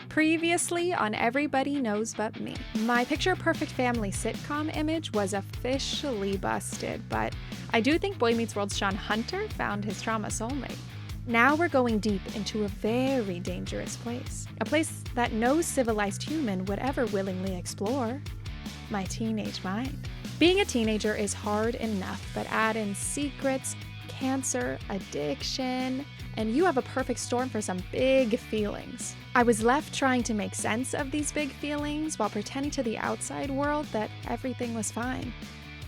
Previously on Everybody Knows But Me. My picture-perfect family sitcom image was officially busted, but I do think Boy Meets World's Sean Hunter found his trauma soulmate. Now we're going deep into a very dangerous place. A place that no civilized human would ever willingly explore. My teenage mind. Being a teenager is hard enough, but add in secrets, cancer, addiction, and you have a perfect storm for some big feelings. I was left trying to make sense of these big feelings while pretending to the outside world that everything was fine.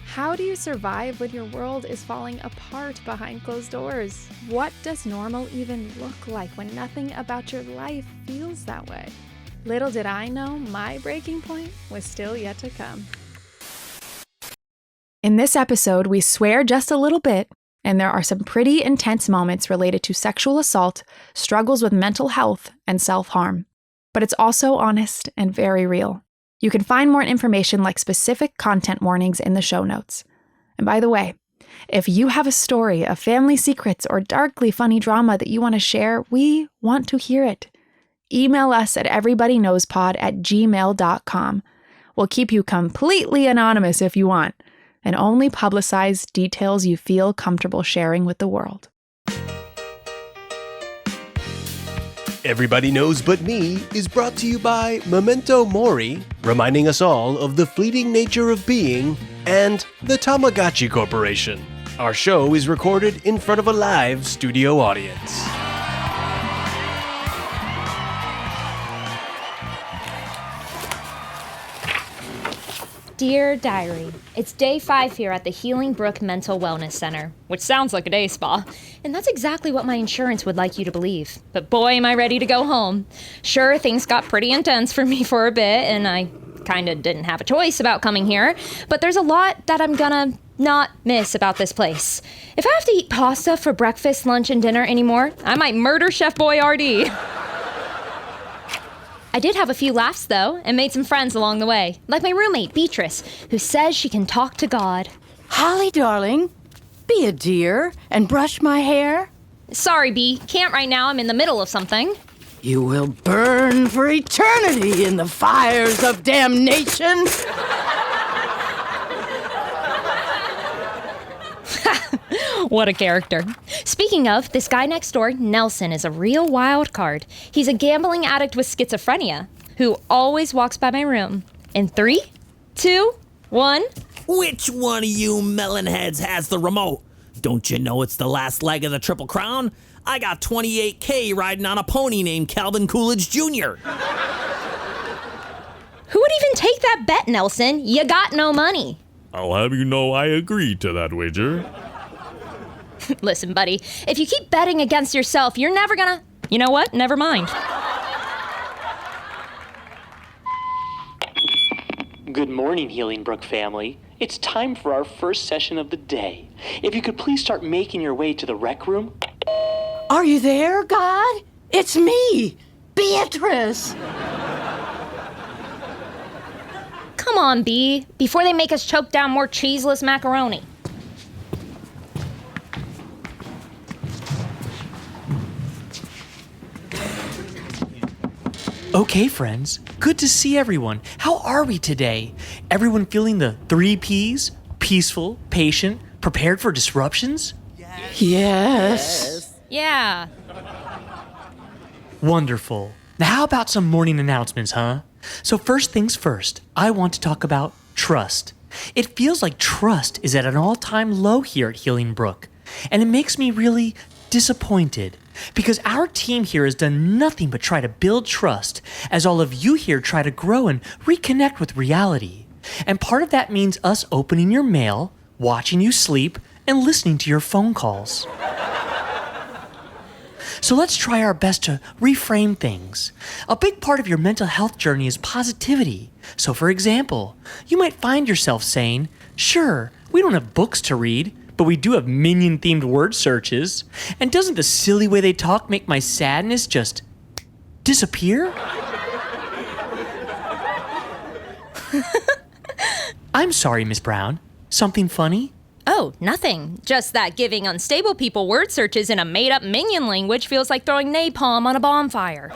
How do you survive when your world is falling apart behind closed doors? What does normal even look like when nothing about your life feels that way? Little did I know my breaking point was still yet to come. In this episode, we swear just a little bit, and there are some pretty intense moments related to sexual assault, struggles with mental health, and self-harm. But it's also honest and very real. You can find more information like specific content warnings in the show notes. And by the way, if you have a story of family secrets or darkly funny drama that you want to share, we want to hear it. Email us at everybodyknowspod@gmail.com. We'll keep you completely anonymous if you want, and only publicize details you feel comfortable sharing with the world. Everybody Knows But Me is brought to you by Memento Mori, reminding us all of the fleeting nature of being, and the Tamagotchi Corporation. Our show is recorded in front of a live studio audience. Dear Diary, it's day 5 here at the Healing Brook Mental Wellness Center, which sounds like a day spa, and that's exactly what my insurance would like you to believe. But boy, am I ready to go home. Sure, things got pretty intense for me for a bit, and I kinda didn't have a choice about coming here, but there's a lot that I'm gonna not miss about this place. If I have to eat pasta for breakfast, lunch, and dinner anymore, I might murder Chef Boyardee. I did have a few laughs, though, and made some friends along the way, like my roommate, Beatrice, who says she can talk to God. Holly, darling, be a dear and brush my hair. Sorry, Bee, can't right now, I'm in the middle of something. You will burn for eternity in the fires of damnation. What a character. Speaking of, this guy next door, Nelson, is a real wild card. He's a gambling addict with schizophrenia who always walks by my room. In 3, 2, 1. Which one of you melonheads has the remote? Don't you know it's the last leg of the Triple Crown? I got 28K riding on a pony named Calvin Coolidge Jr. Who would even take that bet, Nelson? You got no money. I'll have you know I agree to that wager. Listen, buddy, if you keep betting against yourself, you're never gonna... You know what? Never mind. Good morning, Healing Brook family. It's time for our first session of the day. If you could please start making your way to the rec room. Are you there, God? It's me, Beatrice. Come on, Bee, before they make us choke down more cheeseless macaroni. Okay, friends, good to see everyone. How are we today? Everyone feeling the 3 Ps? Peaceful, patient, prepared for disruptions? Yes. Yeah. Wonderful. Now how about some morning announcements, huh? So first things first, I want to talk about trust. It feels like trust is at an all-time low here at Healing Brook, and it makes me really disappointed. Because our team here has done nothing but try to build trust, as all of you here try to grow and reconnect with reality. And part of that means us opening your mail, watching you sleep, and listening to your phone calls. So let's try our best to reframe things. A big part of your mental health journey is positivity. So for example, you might find yourself saying, sure, we don't have books to read, but we do have minion-themed word searches. And doesn't the silly way they talk make my sadness just disappear? I'm sorry, Miss Brown. Something funny? Oh, nothing. Just that giving unstable people word searches in a made-up minion language feels like throwing napalm on a bonfire.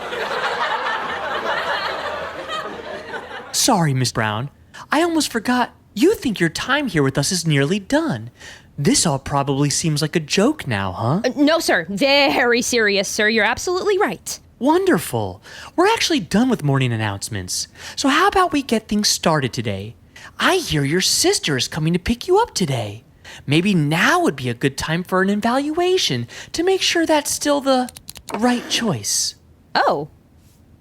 sorry, Miss Brown. I almost forgot. You think your time here with us is nearly done. This all probably seems like a joke now, huh? No, sir. Very serious, sir. You're absolutely right. Wonderful. We're actually done with morning announcements. So how about we get things started today? I hear your sister is coming to pick you up today. Maybe now would be a good time for an evaluation to make sure that's still the right choice. Oh,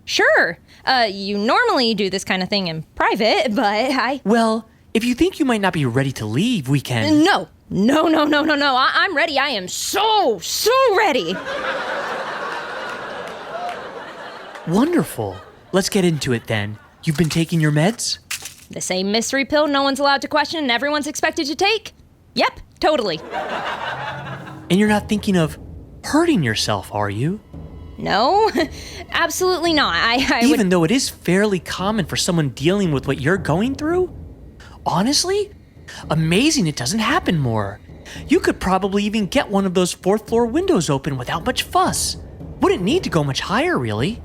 sure. You normally do this kind of thing in private, but Well, if you think you might not be ready to leave, we can... No. I'm ready. I am so ready. Wonderful. Let's get into it then. You've been taking your meds? The same mystery pill no one's allowed to question and everyone's expected to take? Yep, totally. And you're not thinking of hurting yourself, are you? No, absolutely not. Even though it is fairly common for someone dealing with what you're going through? Honestly, amazing it doesn't happen more. You could probably even get one of those fourth floor windows open without much fuss. Wouldn't need to go much higher, really.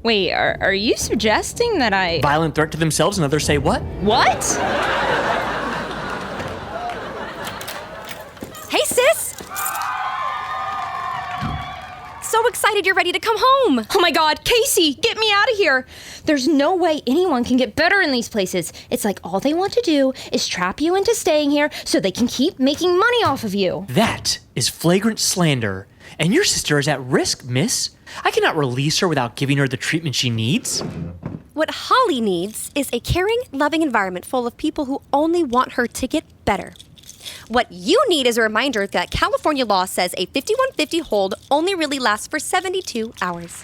Wait, are you suggesting that I... Violent threat to themselves and others say what? What? Hey, sis! So excited you're ready to come home! Oh my God, Casey, get me out of here! There's no way anyone can get better in these places. It's like all they want to do is trap you into staying here so they can keep making money off of you. That is flagrant slander. And your sister is at risk, miss. I cannot release her without giving her the treatment she needs. What Holly needs is a caring, loving environment full of people who only want her to get better. What you need is a reminder that California law says a 5150 hold only really lasts for 72 hours.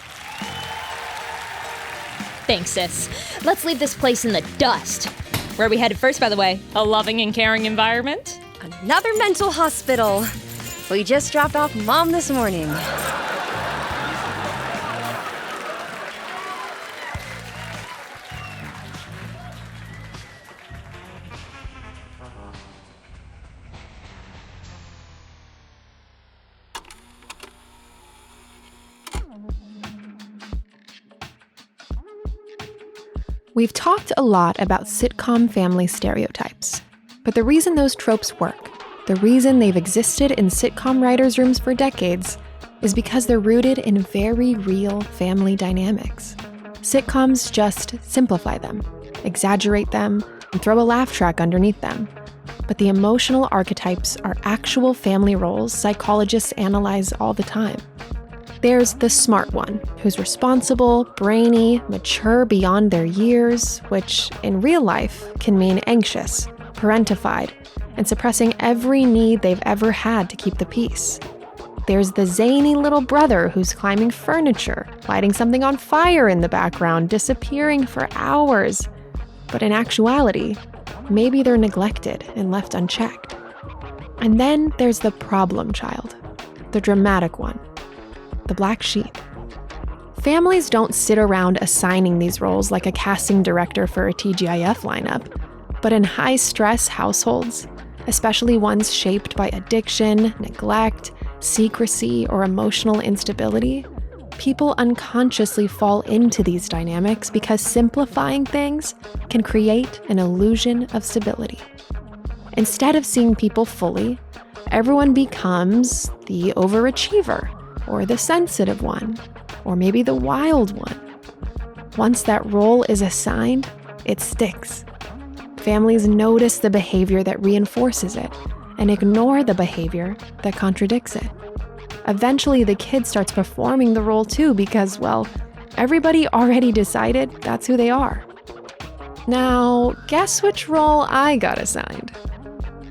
Thanks, sis. Let's leave this place in the dust. Where are we headed first, by the way? A loving and caring environment? Another mental hospital. We just dropped off Mom this morning. We've talked a lot about sitcom family stereotypes, but the reason those tropes work, the reason they've existed in sitcom writers' rooms for decades, is because they're rooted in very real family dynamics. Sitcoms just simplify them, exaggerate them, and throw a laugh track underneath them. But the emotional archetypes are actual family roles psychologists analyze all the time. There's the smart one, who's responsible, brainy, mature beyond their years, which in real life can mean anxious, parentified, and suppressing every need they've ever had to keep the peace. There's the zany little brother who's climbing furniture, lighting something on fire in the background, disappearing for hours. But in actuality, maybe they're neglected and left unchecked. And then there's the problem child, the dramatic one, the black sheep. Families don't sit around assigning these roles like a casting director for a TGIF lineup, but in high-stress households, especially ones shaped by addiction, neglect, secrecy, or emotional instability, people unconsciously fall into these dynamics because simplifying things can create an illusion of stability. Instead of seeing people fully, everyone becomes the overachiever, or the sensitive one, or maybe the wild one. Once that role is assigned, it sticks. Families notice the behavior that reinforces it and ignore the behavior that contradicts it. Eventually, the kid starts performing the role too because, well, everybody already decided that's who they are. Now, guess which role I got assigned?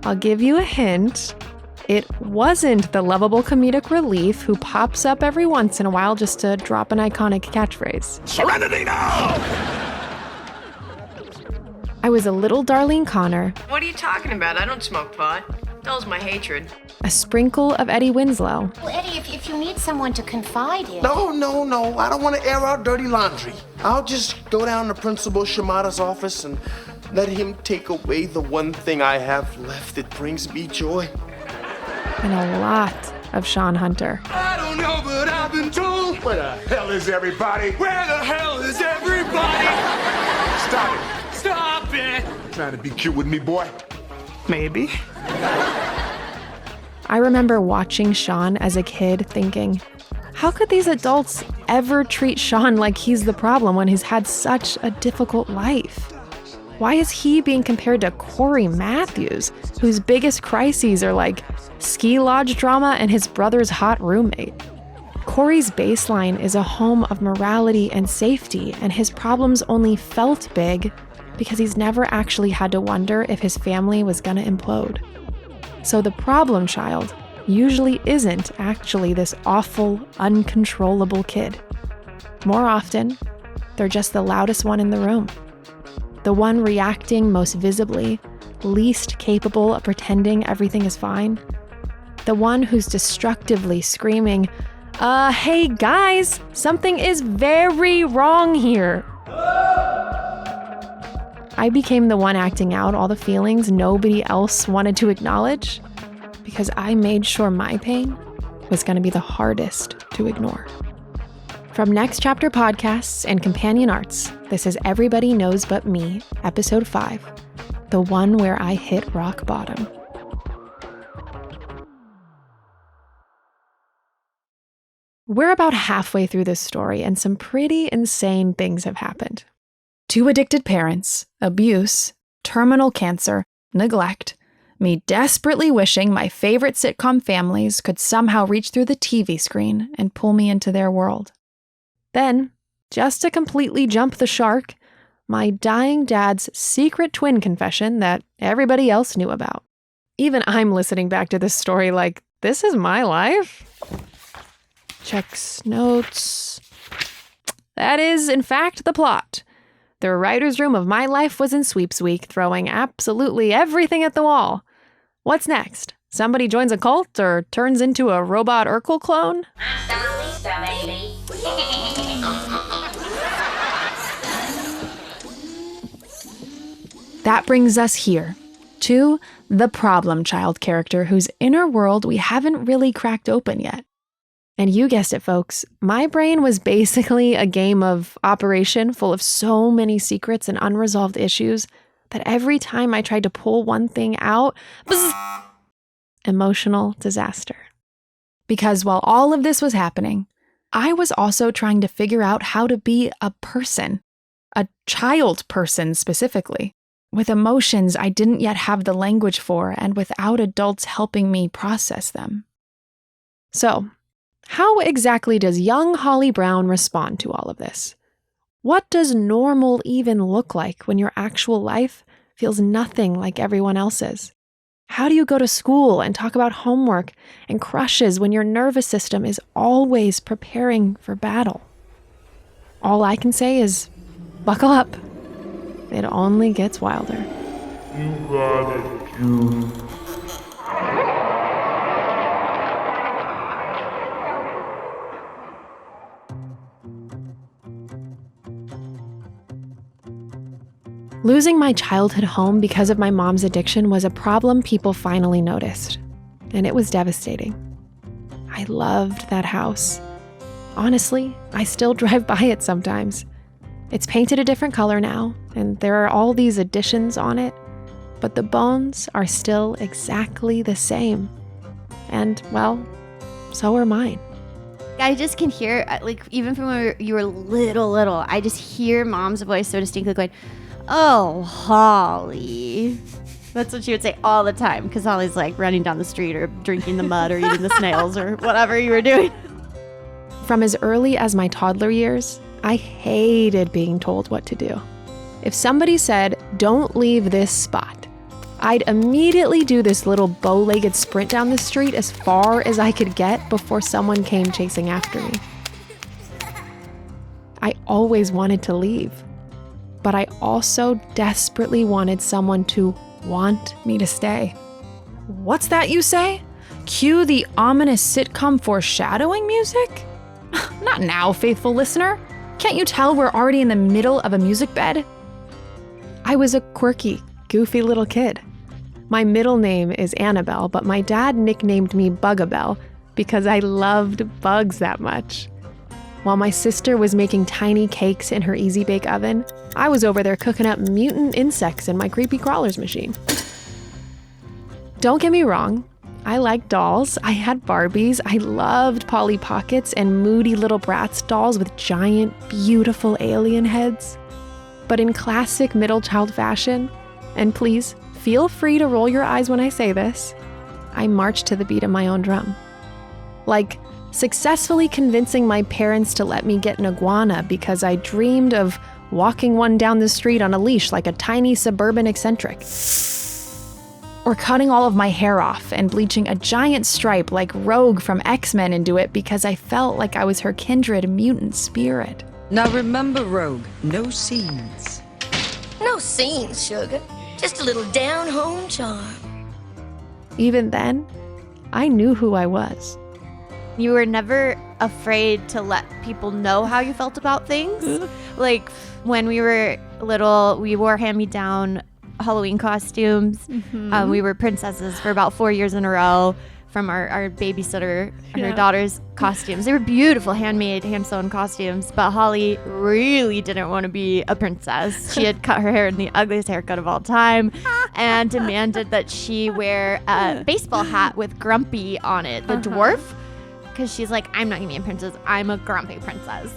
I'll give you a hint. It wasn't the lovable comedic relief who pops up every once in a while just to drop an iconic catchphrase. Serenity now! I was a little Darlene Connor, What are you talking about? I don't smoke pot. Dulls my hatred. a sprinkle of Eddie Winslow, Well, Eddie, if you need someone to confide in... No, I don't want to air out dirty laundry. I'll just go down to Principal Shimada's office and let him take away the one thing I have left that brings me joy. and a lot of Sean Hunter. I don't know, but I've been told. Where the hell is everybody? Where the hell is everybody? Stop it. it! Trying to be cute with me, boy? Maybe. I remember watching Sean as a kid thinking, how could these adults ever treat Sean like he's the problem when he's had such a difficult life? Why is he being compared to Corey Matthews, whose biggest crises are like ski lodge drama and his brother's hot roommate? Corey's baseline is a home of morality and safety, and his problems only felt big because he's never actually had to wonder if his family was gonna implode. So the problem child usually isn't actually this awful, uncontrollable kid. More often, they're just the loudest one in the room. The one reacting most visibly, least capable of pretending everything is fine. The one who's destructively screaming, hey guys, something is very wrong here. I became the one acting out all the feelings nobody else wanted to acknowledge because I made sure my pain was going to be the hardest to ignore. From Next Chapter Podcasts and Companion Arts, this is Everybody Knows But Me, Episode 5, the one where I hit rock bottom. We're about halfway through this story, and some pretty insane things have happened. 2 addicted parents, abuse, terminal cancer, neglect, me desperately wishing my favorite sitcom families could somehow reach through the TV screen and pull me into their world. Then, just to completely jump the shark, my dying dad's secret twin confession that everybody else knew about. Even I'm listening back to this story like, this is my life? Checks notes. That is, in fact, the plot. The writer's room of my life was in sweeps week, throwing absolutely everything at the wall. What's next? Somebody joins a cult or turns into a robot Urkel clone? That brings us here, to the problem child character whose inner world we haven't really cracked open yet. And you guessed it, folks, my brain was basically a game of Operation full of so many secrets and unresolved issues that every time I tried to pull one thing out, bzz, emotional disaster. Because while all of this was happening, I was also trying to figure out how to be a person, a child person specifically, with emotions I didn't yet have the language for and without adults helping me process them. So, how exactly does young Holly Brown respond to all of this? What does normal even look like when your actual life feels nothing like everyone else's? How do you go to school and talk about homework and crushes when your nervous system is always preparing for battle? All I can say is, buckle up. It only gets wilder. You got it, June. Losing my childhood home because of my mom's addiction was a problem people finally noticed, and it was devastating. I loved that house. Honestly, I still drive by it sometimes. It's painted a different color now, and there are all these additions on it, but the bones are still exactly the same. And, well, so are mine. I just can hear, like, even from when you were little, I just hear Mom's voice so distinctly going, "Oh, Holly." That's what she would say all the time, because Holly's like running down the street or drinking the mud or eating the snails or whatever you were doing. From as early as my toddler years, I hated being told what to do. If somebody said, "Don't leave this spot," I'd immediately do this little bow-legged sprint down the street as far as I could get before someone came chasing after me. I always wanted to leave, but I also desperately wanted someone to want me to stay. What's that you say? Cue the ominous sitcom foreshadowing music? Not now, faithful listener. Can't you tell we're already in the middle of a music bed? I was a quirky, goofy little kid. My middle name is Annabelle, but my dad nicknamed me Bugabelle because I loved bugs that much. While my sister was making tiny cakes in her Easy Bake oven, I was over there cooking up mutant insects in my creepy crawlers machine. Don't get me wrong, I liked dolls. I had Barbies. I loved Polly Pockets and moody little Bratz dolls with giant, beautiful alien heads. But in classic middle child fashion, and please feel free to roll your eyes when I say this, I marched to the beat of my own drum. Like successfully convincing my parents to let me get an iguana because I dreamed of walking one down the street on a leash like a tiny suburban eccentric. Or cutting all of my hair off and bleaching a giant stripe like Rogue from X-Men into it because I felt like I was her kindred mutant spirit. Now remember, Rogue, no scenes. No scenes, sugar. Just a little down-home charm. Even then, I knew who I was. You were never afraid to let people know how you felt about things. Like when we were little, we wore hand-me-down Halloween costumes. We were princesses for about 4 years in a row from our babysitter, her daughter's costumes. They were beautiful handmade, hand-sewn costumes, but Holly really didn't want to be a princess. She had cut her hair in the ugliest haircut of all time and demanded that she wear a baseball hat with Grumpy on it, the dwarf, because she's like, I'm not going to be a princess. I'm a grumpy princess.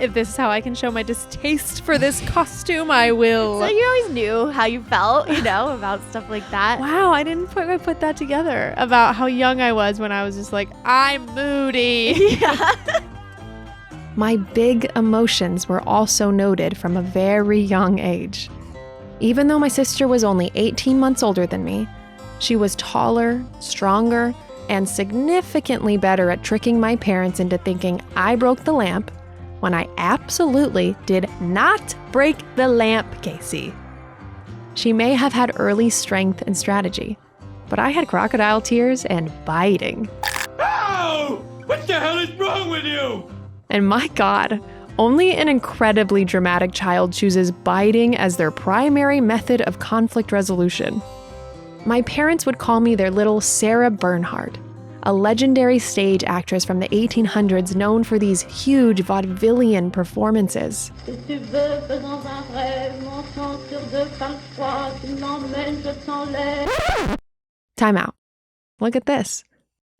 If this is how I can show my distaste for this costume, I will. So you always knew how you felt, about stuff like that. Wow, I didn't put that together about how young I was when I was just like, I'm moody. My big emotions were also noted from a very young age. Even though my sister was only 18 months older than me, she was taller, stronger, and significantly better at tricking my parents into thinking I broke the lamp when I absolutely did not break the lamp, Casey. She may have had early strength and strategy, but I had crocodile tears and biting. Ow! What the hell is wrong with you? And my God, only an incredibly dramatic child chooses biting as their primary method of conflict resolution. My parents would call me their little Sarah Bernhardt, a legendary stage actress from the 1800s known for these huge vaudevillian performances. Time out. Look at this.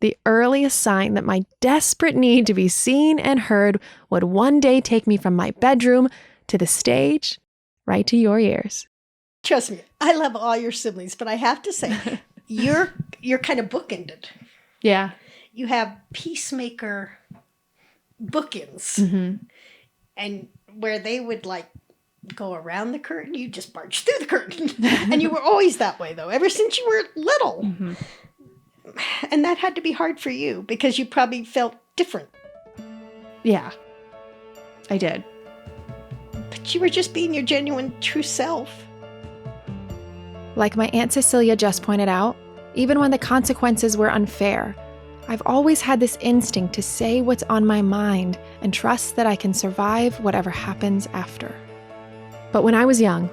The earliest sign that my desperate need to be seen and heard would one day take me from my bedroom to the stage, right to your ears. Trust me, I love all your siblings, but I have to say, you're kind of bookended. Yeah. You have peacemaker bookends. And where they would go around the curtain, you just march through the curtain. And you were always that way, though, ever since you were little. And that had to be hard for you because you probably felt different. Yeah, I did. But you were just being your genuine, true self. Like my Aunt Cecilia just pointed out, even when the consequences were unfair, I've always had this instinct to say what's on my mind and trust that I can survive whatever happens after. But when I was young,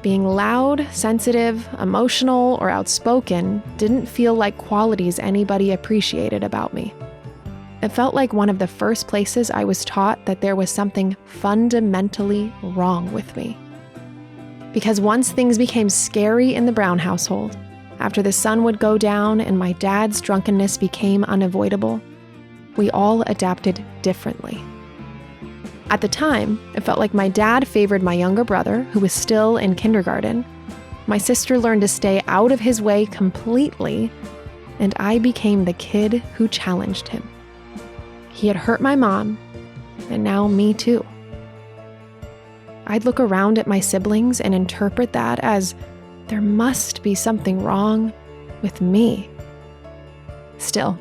being loud, sensitive, emotional, or outspoken didn't feel like qualities anybody appreciated about me. It felt like one of the first places I was taught that there was something fundamentally wrong with me. Because once things became scary in the Brown household, after the sun would go down and my dad's drunkenness became unavoidable, we all adapted differently. At the time, it felt like my dad favored my younger brother, who was still in kindergarten. My sister learned to stay out of his way completely, and I became the kid who challenged him. He had hurt my mom, and now me too. I'd look around at my siblings and interpret that as there must be something wrong with me. Still,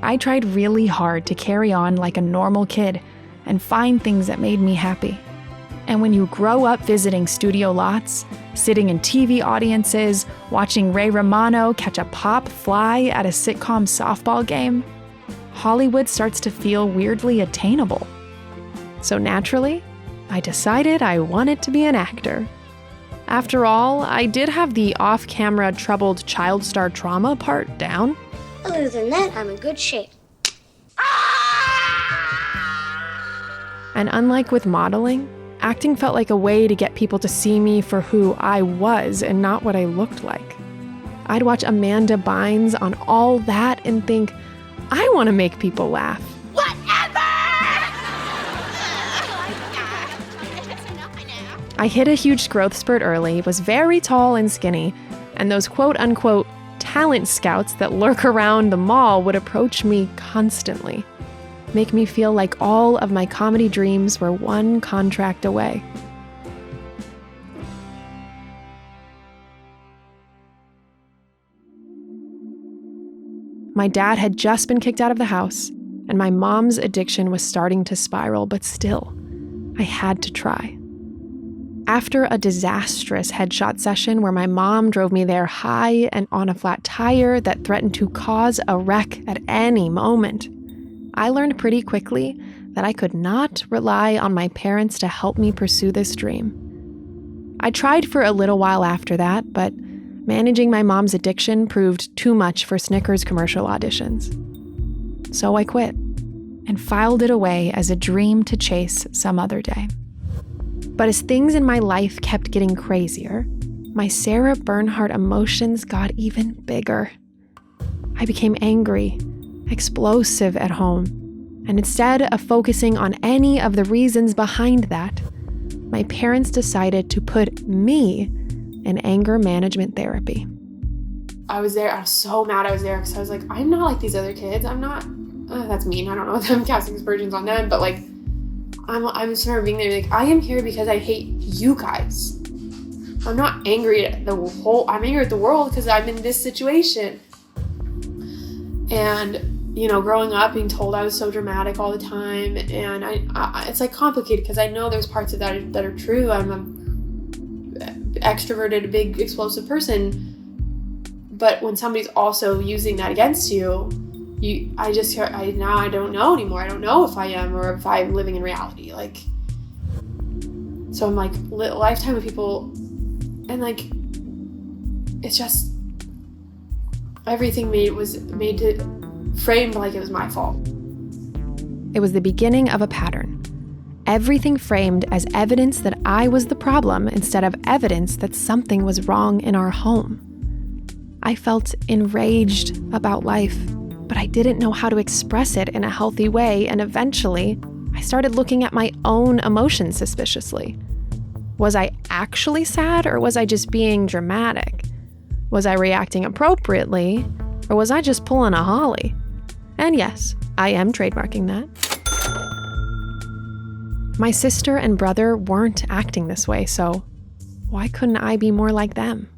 I tried really hard to carry on like a normal kid and find things that made me happy. And when you grow up visiting studio lots, sitting in TV audiences, watching Ray Romano catch a pop fly at a sitcom softball game, Hollywood starts to feel weirdly attainable. So naturally, I decided I wanted to be an actor. After all, I did have the off-camera troubled child star trauma part down. Other than that, I'm in good shape. And unlike with modeling, acting felt like a way to get people to see me for who I was and not what I looked like. I'd watch Amanda Bynes on All That and think, I want to make people laugh. I hit a huge growth spurt early, was very tall and skinny, and those quote-unquote talent scouts that lurk around the mall would approach me constantly, make me feel like all of my comedy dreams were one contract away. My dad had just been kicked out of the house, and my mom's addiction was starting to spiral, but still, I had to try. After a disastrous headshot session where my mom drove me there high and on a flat tire that threatened to cause a wreck at any moment, I learned pretty quickly that I could not rely on my parents to help me pursue this dream. I tried for a little while after that, but managing my mom's addiction proved too much for Snickers commercial auditions. So I quit and filed it away as a dream to chase some other day. But as things in my life kept getting crazier, my Sarah Bernhardt emotions got even bigger. I became angry, explosive at home, and instead of focusing on any of the reasons behind that, my parents decided to put me in anger management therapy. I was there, I was so mad I was there because I was like, I'm not like these other kids. I'm not, that's mean, I don't know if I'm casting aspersions on them, but like, I'm sort of being there like, I am here because I hate you guys. I'm not angry at I'm angry at the world because I'm in this situation. And, you know, growing up being told I was so dramatic all the time, and I it's like complicated because I know there's parts of that are true. I'm an extroverted, big, explosive person. But when somebody's also using that against you, I don't know anymore. I don't know if I am or if I'm living in reality. Like, so I'm like, lifetime of people, and like, it's just, everything was made to framed like it was my fault. It was the beginning of a pattern. Everything framed as evidence that I was the problem instead of evidence that something was wrong in our home. I felt enraged about life, but I didn't know how to express it in a healthy way, and eventually, I started looking at my own emotions suspiciously. Was I actually sad, or was I just being dramatic? Was I reacting appropriately, or was I just pulling a Holly? And yes, I am trademarking that. My sister and brother weren't acting this way, so why couldn't I be more like them?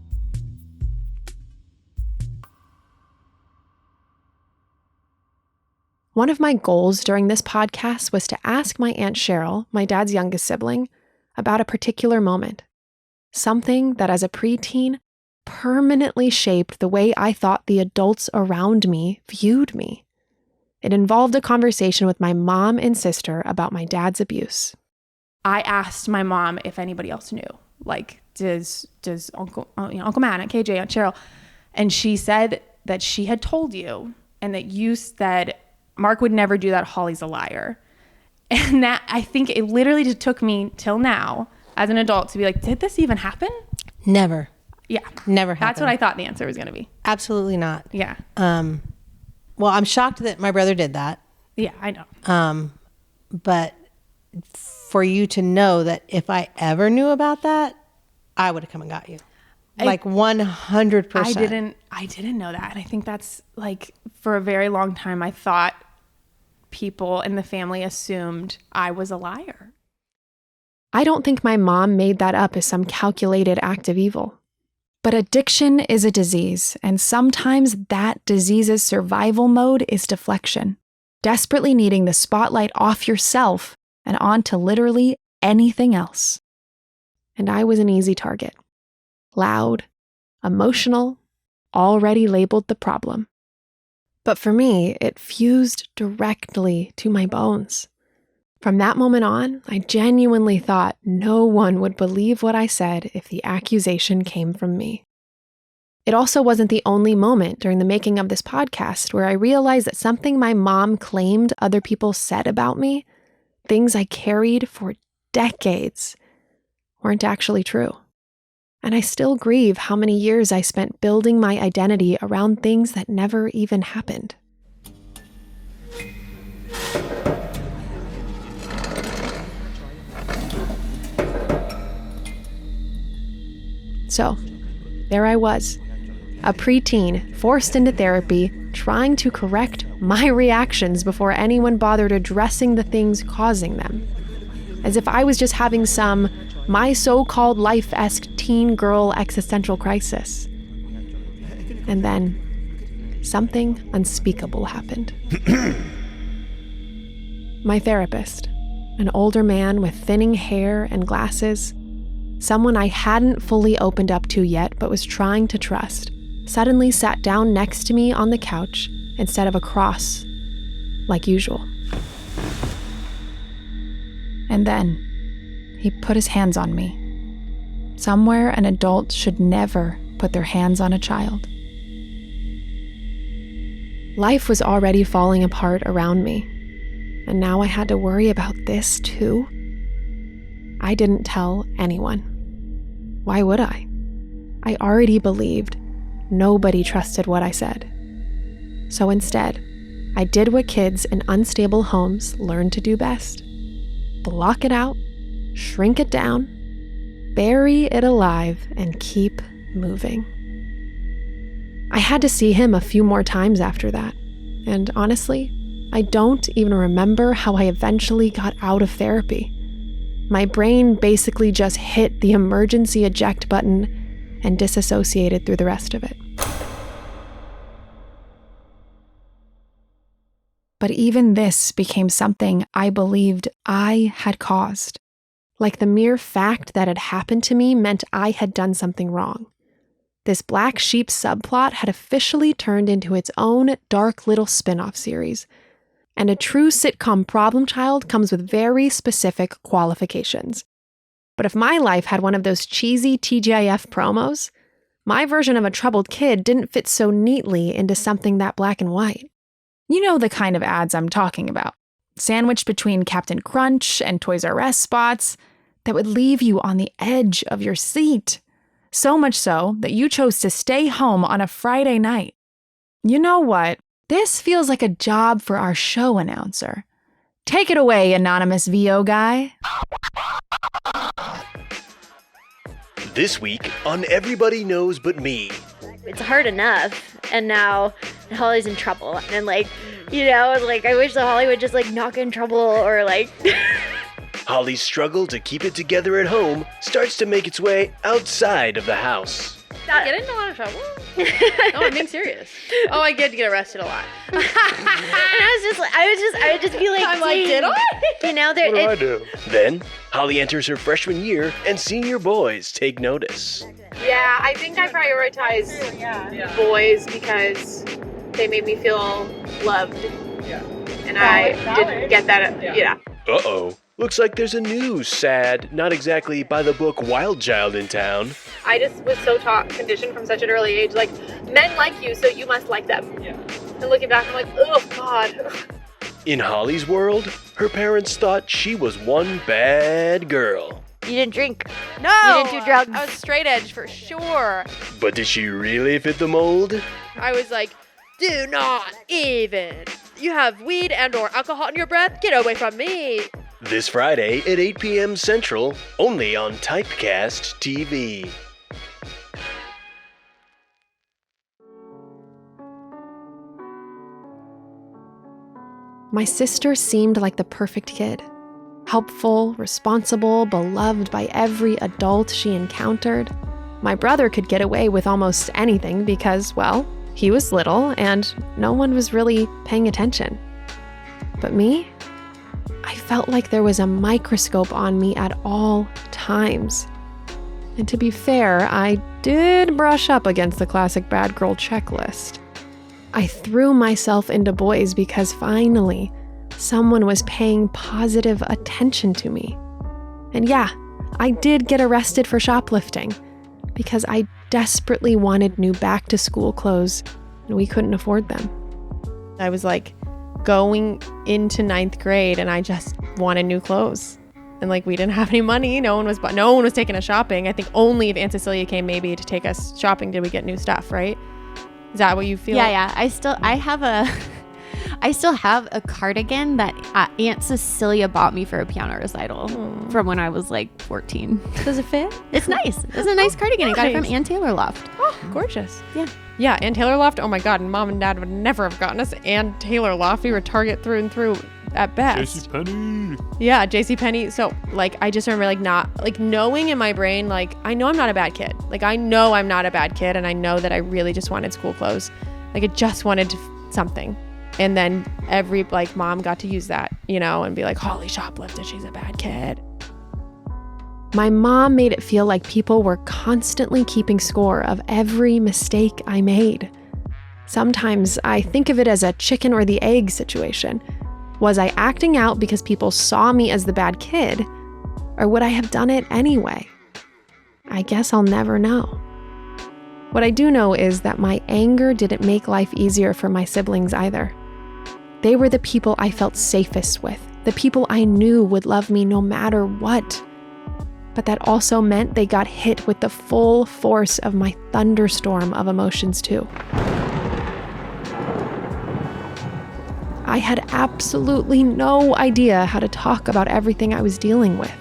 One of my goals during this podcast was to ask my Aunt Cheryl, my dad's youngest sibling, about a particular moment. Something that as a preteen permanently shaped the way I thought the adults around me viewed me. It involved a conversation with my mom and sister about my dad's abuse. I asked my mom if anybody else knew. Like, does Uncle Matt, Aunt KJ, Aunt Cheryl? And she said that she had told you, and that you said, Mark would never do that, Holly's a liar. And that, I think it literally just took me till now as an adult to be like, did this even happen? Never. Yeah. Never happened. That's what I thought the answer was going to be. Absolutely not. Yeah. Well, I'm shocked that my brother did that. Yeah, I know. But for you to know that if I ever knew about that, I would have come and got you. Like 100%. I didn't know that. And I think that's like, for a very long time, I thought people in the family assumed I was a liar. I don't think my mom made that up as some calculated act of evil. But addiction is a disease, and sometimes that disease's survival mode is deflection, desperately needing the spotlight off yourself and onto literally anything else. And I was an easy target. Loud, emotional, already labeled the problem. But for me, it fused directly to my bones. From that moment on, I genuinely thought no one would believe what I said if the accusation came from me. It also wasn't the only moment during the making of this podcast where I realized that something my mom claimed other people said about me things I carried for decades weren't actually true. And I still grieve how many years I spent building my identity around things that never even happened. So, there I was, a preteen forced into therapy, trying to correct my reactions before anyone bothered addressing the things causing them. As if I was just having some my so-called life-esque teen girl existential crisis. And then, something unspeakable happened. My therapist, an older man with thinning hair and glasses, someone I hadn't fully opened up to yet but was trying to trust, suddenly sat down next to me on the couch instead of across, like usual. And then, he put his hands on me. Somewhere an adult should never put their hands on a child. Life was already falling apart around me, and now I had to worry about this too. I didn't tell anyone. Why would I? I already believed nobody trusted what I said. So instead, I did what kids in unstable homes learn to do best. Block it out, shrink it down, bury it alive, and keep moving. I had to see him a few more times after that, and honestly, I don't even remember how I eventually got out of therapy. My brain basically just hit the emergency eject button and disassociated through the rest of it. But even this became something I believed I had caused. Like the mere fact that it happened to me meant I had done something wrong. This black sheep subplot had officially turned into its own dark little spin-off series. And a true sitcom problem child comes with very specific qualifications. But if my life had one of those cheesy TGIF promos, my version of a troubled kid didn't fit so neatly into something that black and white. You know the kind of ads I'm talking about, sandwiched between Captain Crunch and Toys R Us spots that would leave you on the edge of your seat. So much so that you chose to stay home on a Friday night. You know what? This feels like a job for our show announcer. Take it away, anonymous VO guy. This week on Everybody Knows But Me. It's hard enough, and now Holly's in trouble. And like, I wish that Holly would just not get in trouble or Holly's struggle to keep it together at home starts to make its way outside of the house. Get in a lot of trouble? No, I'm being serious. Oh, I get to get arrested a lot. And I would just be like, I'm like, did I? What do I do? Then, Holly enters her freshman year and senior boys take notice. Yeah, I think I prioritize boys because they made me feel loved. Yeah. And I didn't get that. Yeah. Uh-oh. Looks like there's a new, sad, not exactly by-the-book wild child in town. I just was so conditioned from such an early age, men like you, so you must like them. Yeah. And looking back, I'm like, oh, God. In Holly's world, her parents thought she was one bad girl. You didn't drink. No! You didn't do drugs. I was straight edge for sure. But did she really fit the mold? I was like, do not even. You have weed and or alcohol in your breath? Get away from me. This Friday at 8 p.m. Central, only on Typecast TV. My sister seemed like the perfect kid. Helpful, responsible, beloved by every adult she encountered. My brother could get away with almost anything because, well, he was little and no one was really paying attention. But me? I felt like there was a microscope on me at all times. And to be fair, I did brush up against the classic bad girl checklist. I threw myself into boys because finally, someone was paying positive attention to me. And yeah, I did get arrested for shoplifting because I desperately wanted new back-to-school clothes and we couldn't afford them. I was going into 9th grade and I just wanted new clothes. And like, we didn't have any money. No one was taking us shopping. I think only if Aunt Cecilia came maybe to take us shopping did we get new stuff, right? Is that what you feel? Yeah. I still have a cardigan that Aunt Cecilia bought me for a piano recital from when I was like 14. Does it fit? It's nice. It's a nice cardigan. I got it from Ann Taylor Loft. Oh, gorgeous. Yeah. Yeah, Ann Taylor Loft. Oh my God, and Mom and Dad would never have gotten us Ann Taylor Loft. We were Target through and through at best. JCPenney. Yeah, JCPenney. So like, I just remember like not like knowing in my brain, like I know I'm not a bad kid. Like I know I'm not a bad kid, and I know that I really just wanted school clothes. Like I just wanted something. And then every like mom got to use that, you know, and be like, Holly shoplifted, she's a bad kid. My mom made it feel like people were constantly keeping score of every mistake I made. Sometimes I think of it as a chicken or the egg situation. Was I acting out because people saw me as the bad kid, or would I have done it anyway? I guess I'll never know. What I do know is that my anger didn't make life easier for my siblings either. They were the people I felt safest with, the people I knew would love me no matter what. But that also meant they got hit with the full force of my thunderstorm of emotions too. I had absolutely no idea how to talk about everything I was dealing with.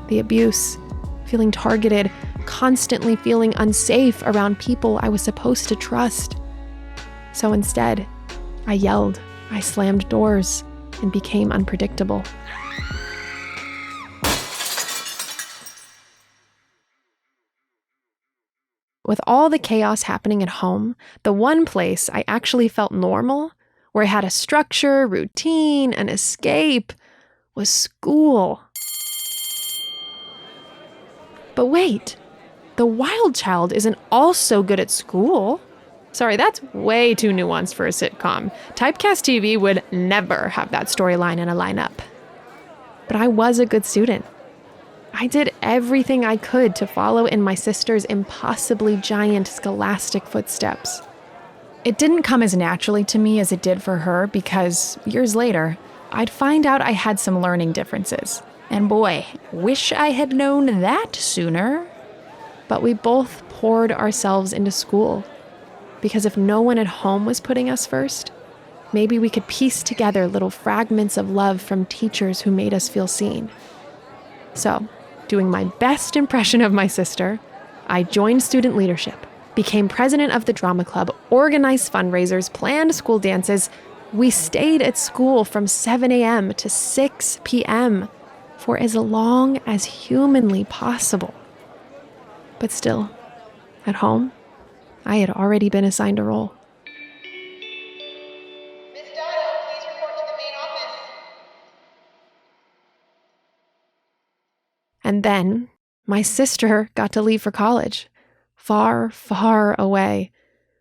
The abuse, feeling targeted, constantly feeling unsafe around people I was supposed to trust. So instead, I yelled, I slammed doors, and became unpredictable. With all the chaos happening at home, the one place I actually felt normal, where I had a structure, routine, and escape, was school. But wait, the wild child isn't also good at school. Sorry, that's way too nuanced for a sitcom. Typecast TV would never have that storyline in a lineup. But I was a good student. I did everything I could to follow in my sister's impossibly giant scholastic footsteps. It didn't come as naturally to me as it did for her because, years later, I'd find out I had some learning differences. And boy, wish I had known that sooner. But we both poured ourselves into school. Because if no one at home was putting us first, maybe we could piece together little fragments of love from teachers who made us feel seen. So, doing my best impression of my sister, I joined student leadership, became president of the drama club, organized fundraisers, planned school dances. We stayed at school from 7 a.m. to 6 p.m. for as long as humanly possible. But still, at home, I had already been assigned a role. And then, my sister got to leave for college, far, far away,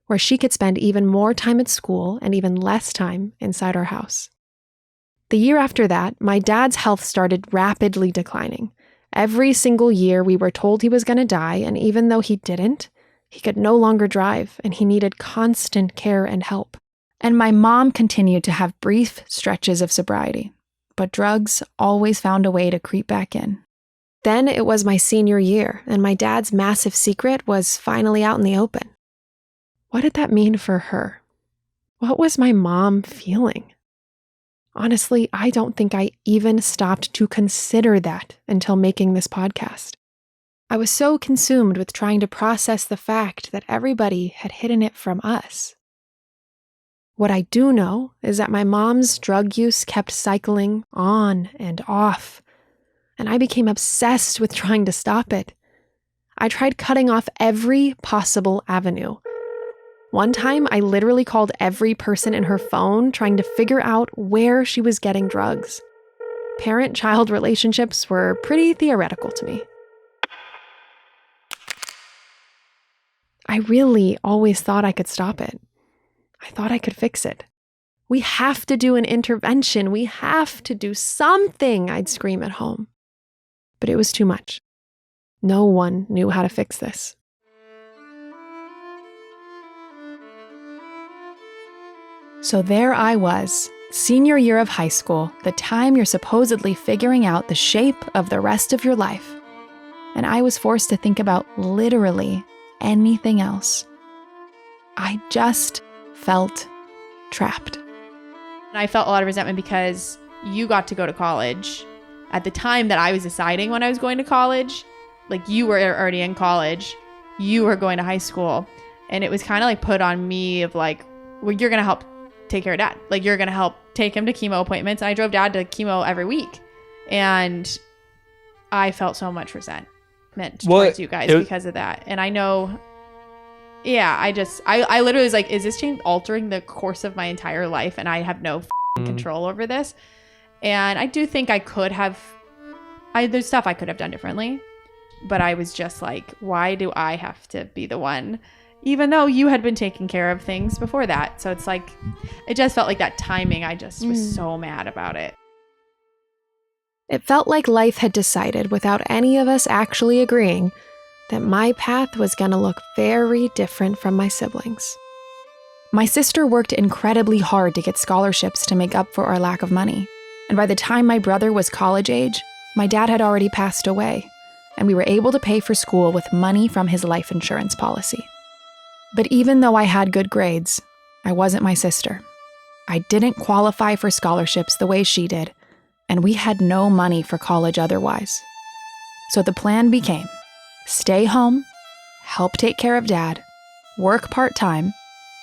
where she could spend even more time at school and even less time inside our house. The year after that, my dad's health started rapidly declining. Every single year we were told he was going to die, and even though he didn't, he could no longer drive, and he needed constant care and help. And my mom continued to have brief stretches of sobriety, but drugs always found a way to creep back in. Then it was my senior year, and my dad's massive secret was finally out in the open. What did that mean for her? What was my mom feeling? Honestly, I don't think I even stopped to consider that until making this podcast. I was so consumed with trying to process the fact that everybody had hidden it from us. What I do know is that my mom's drug use kept cycling on and off, and I became obsessed with trying to stop it. I tried cutting off every possible avenue. One time, I literally called every person in her phone trying to figure out where she was getting drugs. Parent-child relationships were pretty theoretical to me. I really always thought I could stop it. I thought I could fix it. We have to do an intervention. We have to do something, I'd scream at home. But it was too much. No one knew how to fix this. So there I was, Senior year of high school, the time you're supposedly figuring out the shape of the rest of your life. And I was forced to think about literally anything else. I just felt trapped. I felt a lot of resentment because you got to go to college at the time that I was deciding when I was going to college. Like, you were already in college, you were going to high school, and it was kind of like put on me of like, well, you're going to help take care of dad. Like, you're going to help take him to chemo appointments. I drove dad to chemo every week. And I felt so much resentment towards you guys because of that. And I know, I literally was like, is this change altering the course of my entire life? And I have no control over this. And I do think I could have, there's stuff I could have done differently. But I was just like, why do I have to be the one? Even though you had been taking care of things before that. So it's like, it just felt like that timing. I just was so mad about it. It felt like life had decided, without any of us actually agreeing, that my path was going to look very different from my siblings. My sister worked incredibly hard to get scholarships to make up for our lack of money. And by the time my brother was college age, my dad had already passed away, and we were able to pay for school with money from his life insurance policy. But even though I had good grades, I wasn't my sister. I didn't qualify for scholarships the way she did, and we had no money for college otherwise. So the plan became, stay home, help take care of dad, work part-time,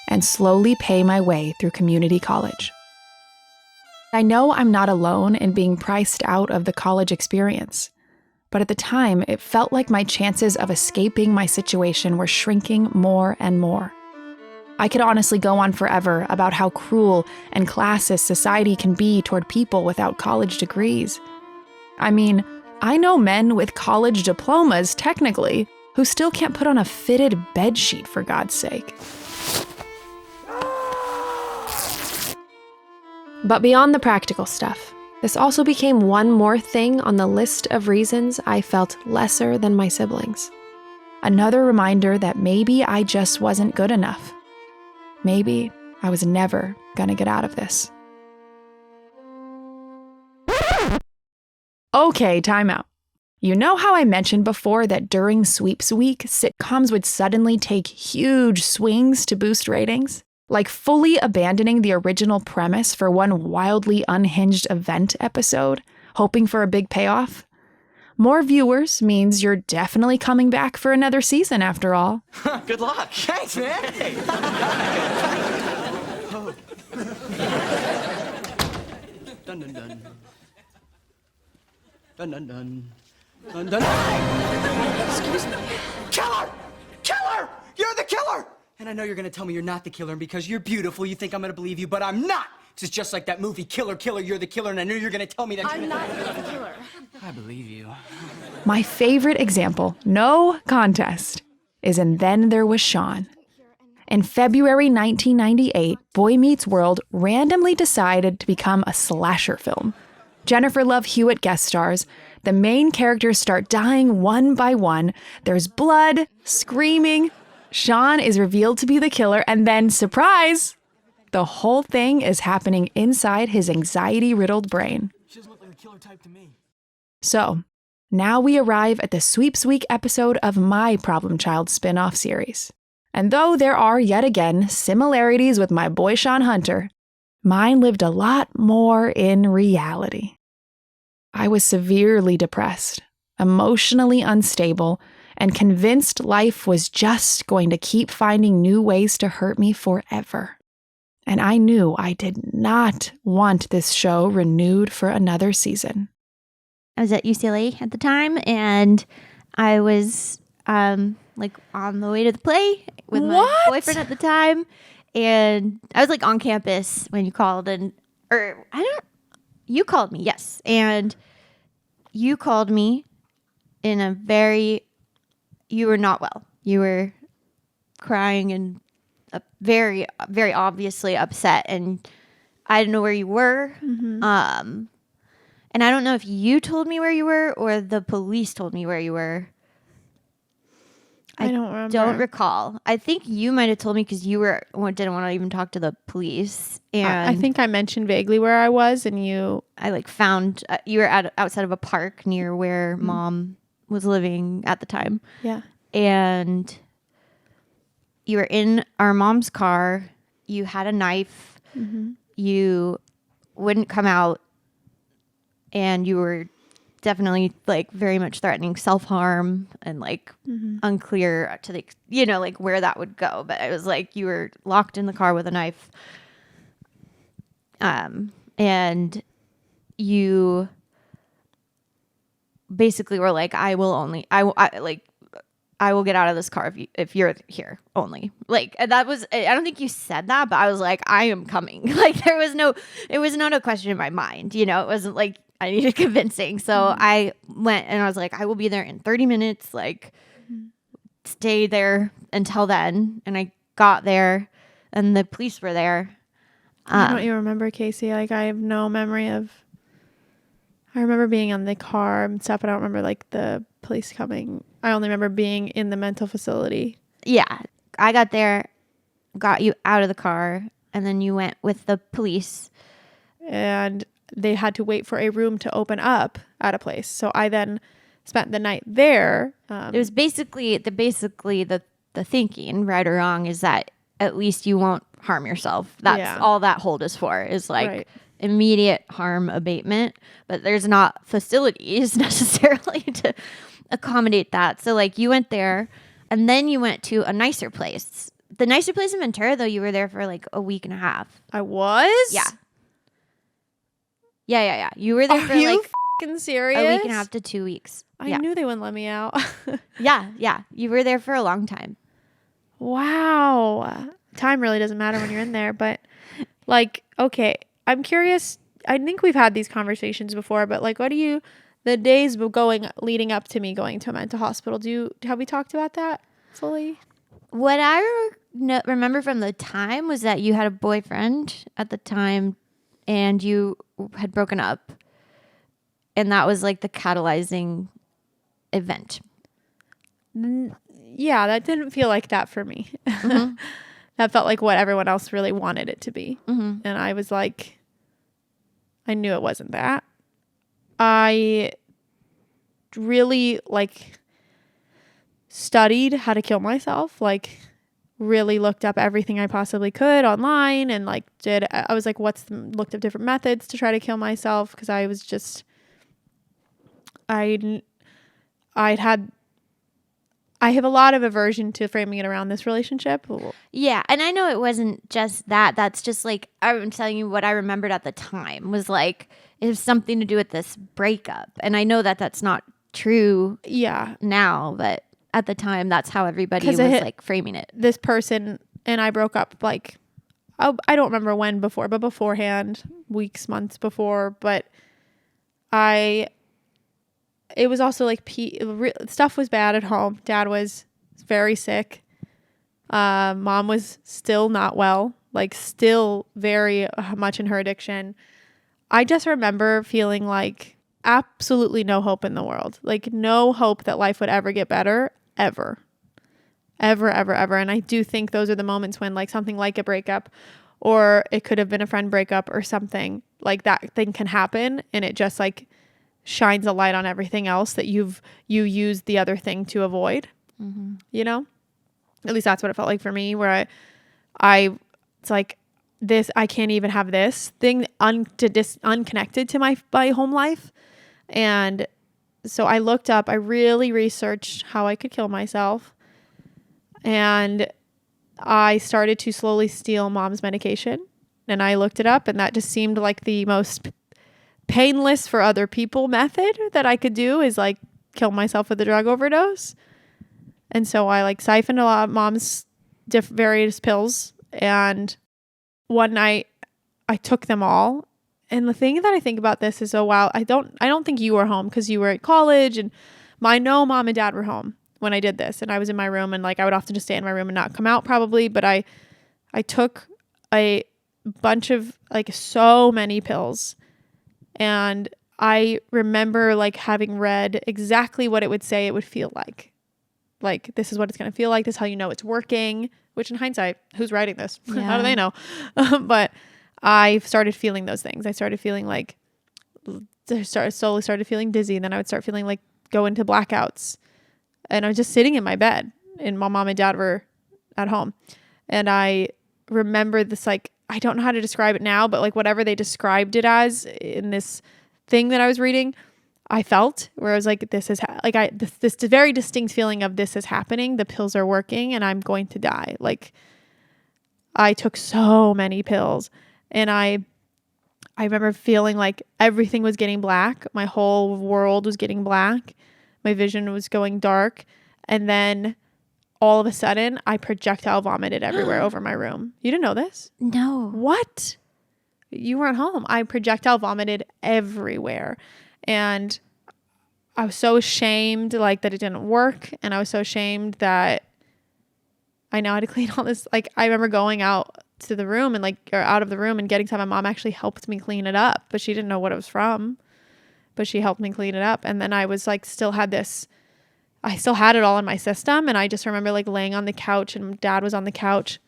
and slowly pay my way through community college. I know I'm not alone in being priced out of the college experience, but at the time, it felt like my chances of escaping my situation were shrinking more and more. I could honestly go on forever about how cruel and classist society can be toward people without college degrees. I mean, I know men with college diplomas, technically, who still can't put on a fitted bedsheet, for God's sake. But beyond the practical stuff, this also became one more thing on the list of reasons I felt lesser than my siblings. Another reminder that maybe I just wasn't good enough. Maybe I was never gonna get out of this. Okay, time out. You know how I mentioned before that during sweeps week, sitcoms would suddenly take huge swings to boost ratings? Like fully abandoning the original premise for one wildly unhinged event episode, hoping for a big payoff? More viewers means you're definitely coming back for another season after all. Good luck. Thanks, man. Hey. Dun dun dun. Dun dun dun. Dun dun. Excuse me. Killer! Killer! You're the killer! And I know you're gonna tell me you're not the killer, and because you're beautiful, you think I'm gonna believe you, but I'm not! It's just like that movie, Killer, Killer, You're the Killer, and I knew you're gonna tell me that I'm not the killer. I believe you. My favorite example, no contest, is in Then There Was Sean. In February 1998, Boy Meets World randomly decided to become a slasher film. Jennifer Love Hewitt guest stars. The main characters start dying one by one. There's blood, screaming. Sean is revealed to be the killer, and then, surprise, the whole thing is happening inside his anxiety-riddled brain. She doesn't look like a killer type to me. So, now we arrive at the Sweeps Week episode of my Problem Child spin-off series. And though there are, yet again, similarities with my boy Sean Hunter, mine lived a lot more in reality. I was severely depressed, emotionally unstable, and convinced life was just going to keep finding new ways to hurt me forever. And I knew I did not want this show renewed for another season. I was at UCLA at the time, and I was on the way to the play with my boyfriend at the time, and I was on campus when you called, you called me, yes, and you called me in a you were not well. You were crying and very, very obviously upset, and I didn't know where you were. Mm-hmm. And I don't know if you told me where you were or the police told me where you were. I don't remember. Don't recall. I think you might have told me because you didn't want to even talk to the police. And I think I mentioned vaguely where I was, and I like found you were outside of a park near where Mom was living at the time. Yeah. And you were in our mom's car. You had a knife. Mm-hmm. You wouldn't come out, and you were definitely like very much threatening self-harm and like unclear to the like where that would go, but it was like you were locked in the car with a knife, and you basically were like, I will get out of this car if you're here only. Like, that was, I don't think you said that, but I was like, I am coming. Like, it was no question in my mind. It wasn't like I needed convincing. So I went and I was like, I will be there in 30 minutes. Like, stay there until then. And I got there and the police were there. Don't you remember, Casey? Like, I have no memory of. I remember being on the car and stuff, but I don't remember like the police coming. I only remember being in the mental facility. Yeah. I got there, got you out of the car, and then you went with the police. And they had to wait for a room to open up at a place. So I then spent the night there. It was basically the thinking, right or wrong, is that at least you won't harm yourself. That's all that hold is for, is like immediate harm abatement. But there's not facilities necessarily to accommodate that. So like you went there and then you went to a nicer place. The nicer place in Ventura, though, you were there for like a week and a half. I was? Yeah. Yeah. You were there for like f***ing serious? a week and a half to 2 weeks. I knew they wouldn't let me out. Yeah. You were there for a long time. Wow. Time really doesn't matter when you're in there, but like, okay, I'm curious. I think we've had these conversations before, but like, the days leading up to me going to a mental hospital, have we talked about that fully? What I remember from the time was that you had a boyfriend at the time and you had broken up, and that was like the catalyzing event. Yeah, that didn't feel like that for me. Mm-hmm. That felt like what everyone else really wanted it to be. Mm-hmm. And I was like, I knew it wasn't that. I really like studied how to kill myself, like really looked up everything I possibly could online, and like I was like, looked up different methods to try to kill myself, because I was just, I have a lot of aversion to framing it around this relationship. Yeah, and I know it wasn't just that. That's just like, I'm telling you what I remembered at the time was like, it was something to do with this breakup. And I know that that's not true now, but at the time, that's how everybody was like framing it. This person and I broke up like, I don't remember when before, but beforehand, weeks, months before. But it was also like stuff was bad at home. Dad was very sick. Mom was still not well, like still very much in her addiction. I just remember feeling like absolutely no hope in the world, like no hope that life would ever get better, ever. And I do think those are the moments when like something like a breakup, or it could have been a friend breakup or something like that thing can happen, and it just like shines a light on everything else that you used the other thing to avoid. Mm-hmm. At least that's what it felt like for me, where it's like this, I can't even have this thing unconnected to my home life. And so I looked up, I really researched how I could kill myself, and I started to slowly steal Mom's medication, and I looked it up, and that just seemed like the most painless for other people method that I could do, is like kill myself with a drug overdose. And so I like siphoned a lot of Mom's various pills, and one night I took them all. And the thing that I think about this is, I don't think you were home because you were at college, and I know Mom and Dad were home when I did this, and I was in my room, and like I would often just stay in my room and not come out probably, but I took a bunch of like so many pills. And I remember like having read exactly what it would say it would feel like like, this is what it's going to feel like. This is how you know it's working, which in hindsight, who's writing this? How do they know? But I started feeling those things. I started feeling like, slowly started feeling dizzy. And then I would start feeling like go into blackouts. And I was just sitting in my bed and my mom and dad were at home. And I remember this, like, I don't know how to describe it now, but like whatever they described it as in this thing that I was reading, I felt where I was like, this is this very distinct feeling of this is happening. The pills are working and I'm going to die. Like, I took so many pills and I remember feeling like everything was getting black. My whole world was getting black. My vision was going dark. And then all of a sudden I projectile vomited everywhere over my room. You didn't know this? No. What? You weren't home. I projectile vomited everywhere. And I was so ashamed, like, that it didn't work. And I was so ashamed that I now had to clean all this. Like, I remember going out to the room and like, or out of the room and getting to my mom actually helped me clean it up, but she didn't know what it was from, but she helped me clean it up. And then I was like, I still had it all in my system. And I just remember like laying on the couch and dad was on the couch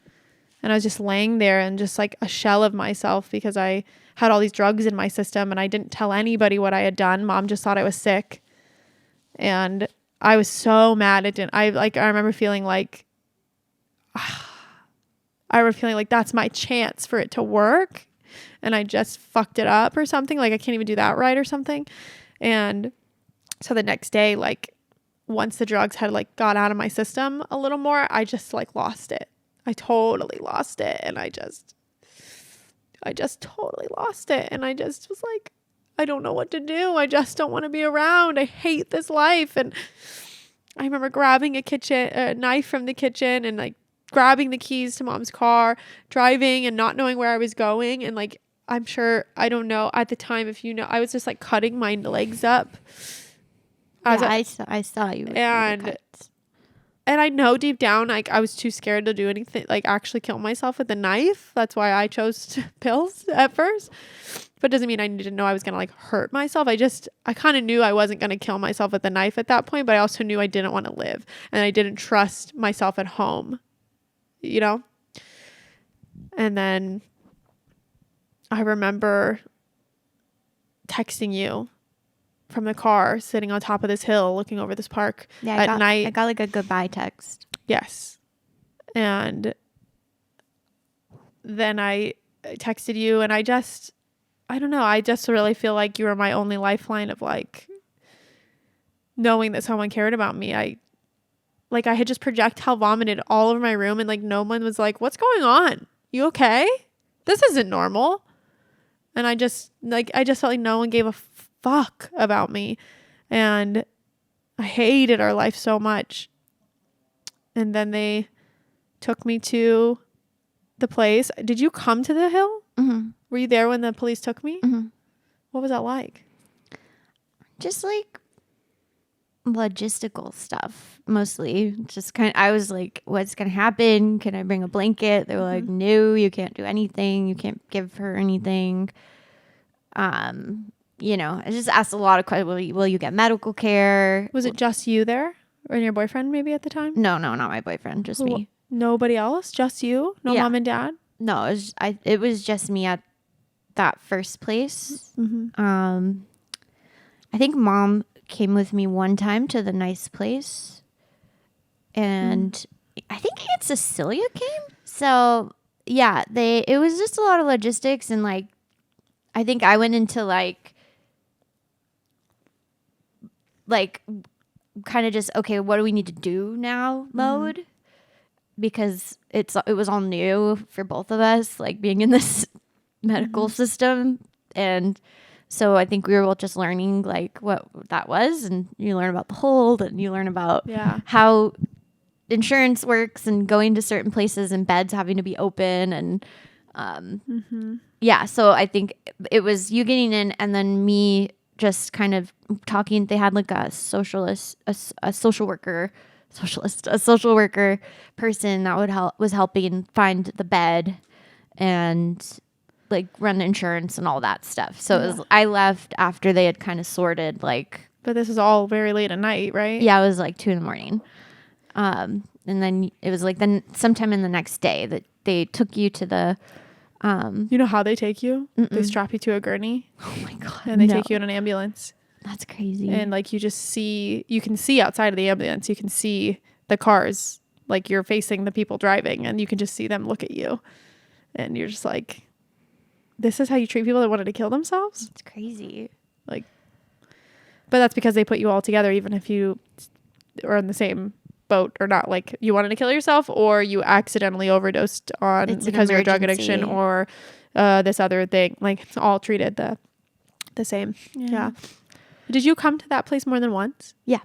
and I was just laying there and just like a shell of myself because I had all these drugs in my system and I didn't tell anybody what I had done. Mom just thought I was sick. And I was so mad. I remember feeling like, that's my chance for it to work. And I just fucked it up or something. Like, I can't even do that right or something. And so the next day, like, once the drugs had like got out of my system a little more, I just like lost it. I totally lost it. And I just totally lost it. And I just was like, I don't know what to do. I just don't want to be around. I hate this life. And I remember grabbing a knife from the kitchen and like grabbing the keys to mom's car, driving and not knowing where I was going. And like, I don't know at the time, if you know, I was just like cutting my legs up. I saw you. And I know deep down, like, I was too scared to do anything, like actually kill myself with a knife. That's why I chose pills at first. But it doesn't mean I didn't know I was going to like hurt myself. I kind of knew I wasn't going to kill myself with a knife at that point, but I also knew I didn't want to live. And I didn't trust myself at home, you know? And then I remember texting you from the car, sitting on top of this hill, looking over this park at night. I got like a goodbye text. Yes. And then I texted you and I don't know. I just really feel like you were my only lifeline of like knowing that someone cared about me. I had just projectile vomited all over my room and like no one was like, what's going on? You okay? This isn't normal. And I just felt like no one gave a fuck about me. And I hated our life so much. And then they took me to the place. Did you come to the hill? Mm-hmm. Were you there when the police took me? Mm-hmm. What was that like? Just like logistical stuff, mostly. Just I was like, what's going to happen? Can I bring a blanket? They were like, no, you can't do anything. You can't give her anything. You know, I just asked a lot of questions. Will you get medical care? Was it just you there? Or your boyfriend maybe at the time? No, not my boyfriend. Just me. Nobody else? Just you? No mom and dad? No, it was just me at that first place. Mm-hmm. I think mom came with me one time to the nice place. And I think Aunt Cecilia came. So, yeah, it was just a lot of logistics and like, I think I went into like kind of just, okay, what do we need to do now mode? Because it was all new for both of us, like being in this medical system. And so I think we were both just learning like what that was. And you learn about the hold and you learn about how insurance works and going to certain places and beds having to be open. And so I think it was you getting in and then me just kind of talking. They had like a social worker person that was helping find the bed and like run the insurance and all that stuff. So I left after they had kind of sorted like. But this is all very late at night, right? Yeah, it was like 2 a.m. And then it was like then sometime in the next day that they took you to the. You know how they take you? Mm-mm. They strap you to a gurney. Oh my God. And they no. take you in an ambulance. That's crazy. And like you can see outside of the ambulance, you can see the cars, like you're facing the people driving and you can just see them look at you. And you're just like, this is how you treat people that wanted to kill themselves? It's crazy. Like, but that's because they put you all together, even if you are in the same boat or not. Like you wanted to kill yourself or you accidentally overdosed on because of your drug addiction or this other thing. Like it's all treated the same. Yeah. Did you come to that place more than once? Yeah.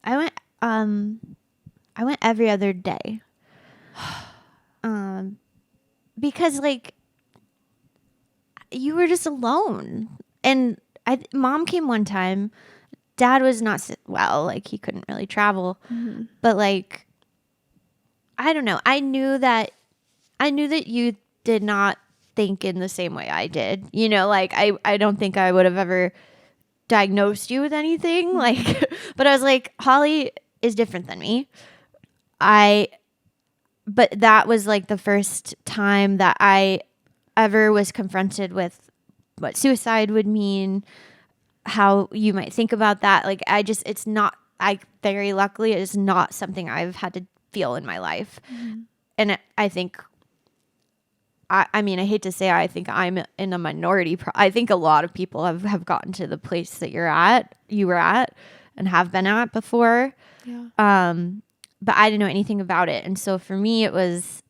I went every other day. Because like you were just alone. And mom came one time. Dad was not well, like he couldn't really travel. Mm-hmm. But like I don't know. I knew that you did not think in the same way I did. You know, like I don't think I would have ever diagnosed you with anything. Like but I was like, Holly is different than me. But that was like the first time that I ever was confronted with what suicide would mean, how you might think about that. Like very luckily it is not something I've had to feel in my life. Mm-hmm. And I think, I mean, I hate to say I think I'm in a minority. I think a lot of people have gotten to the place that you were at and have been at before. Yeah. But I didn't know anything about it. And so for me, it was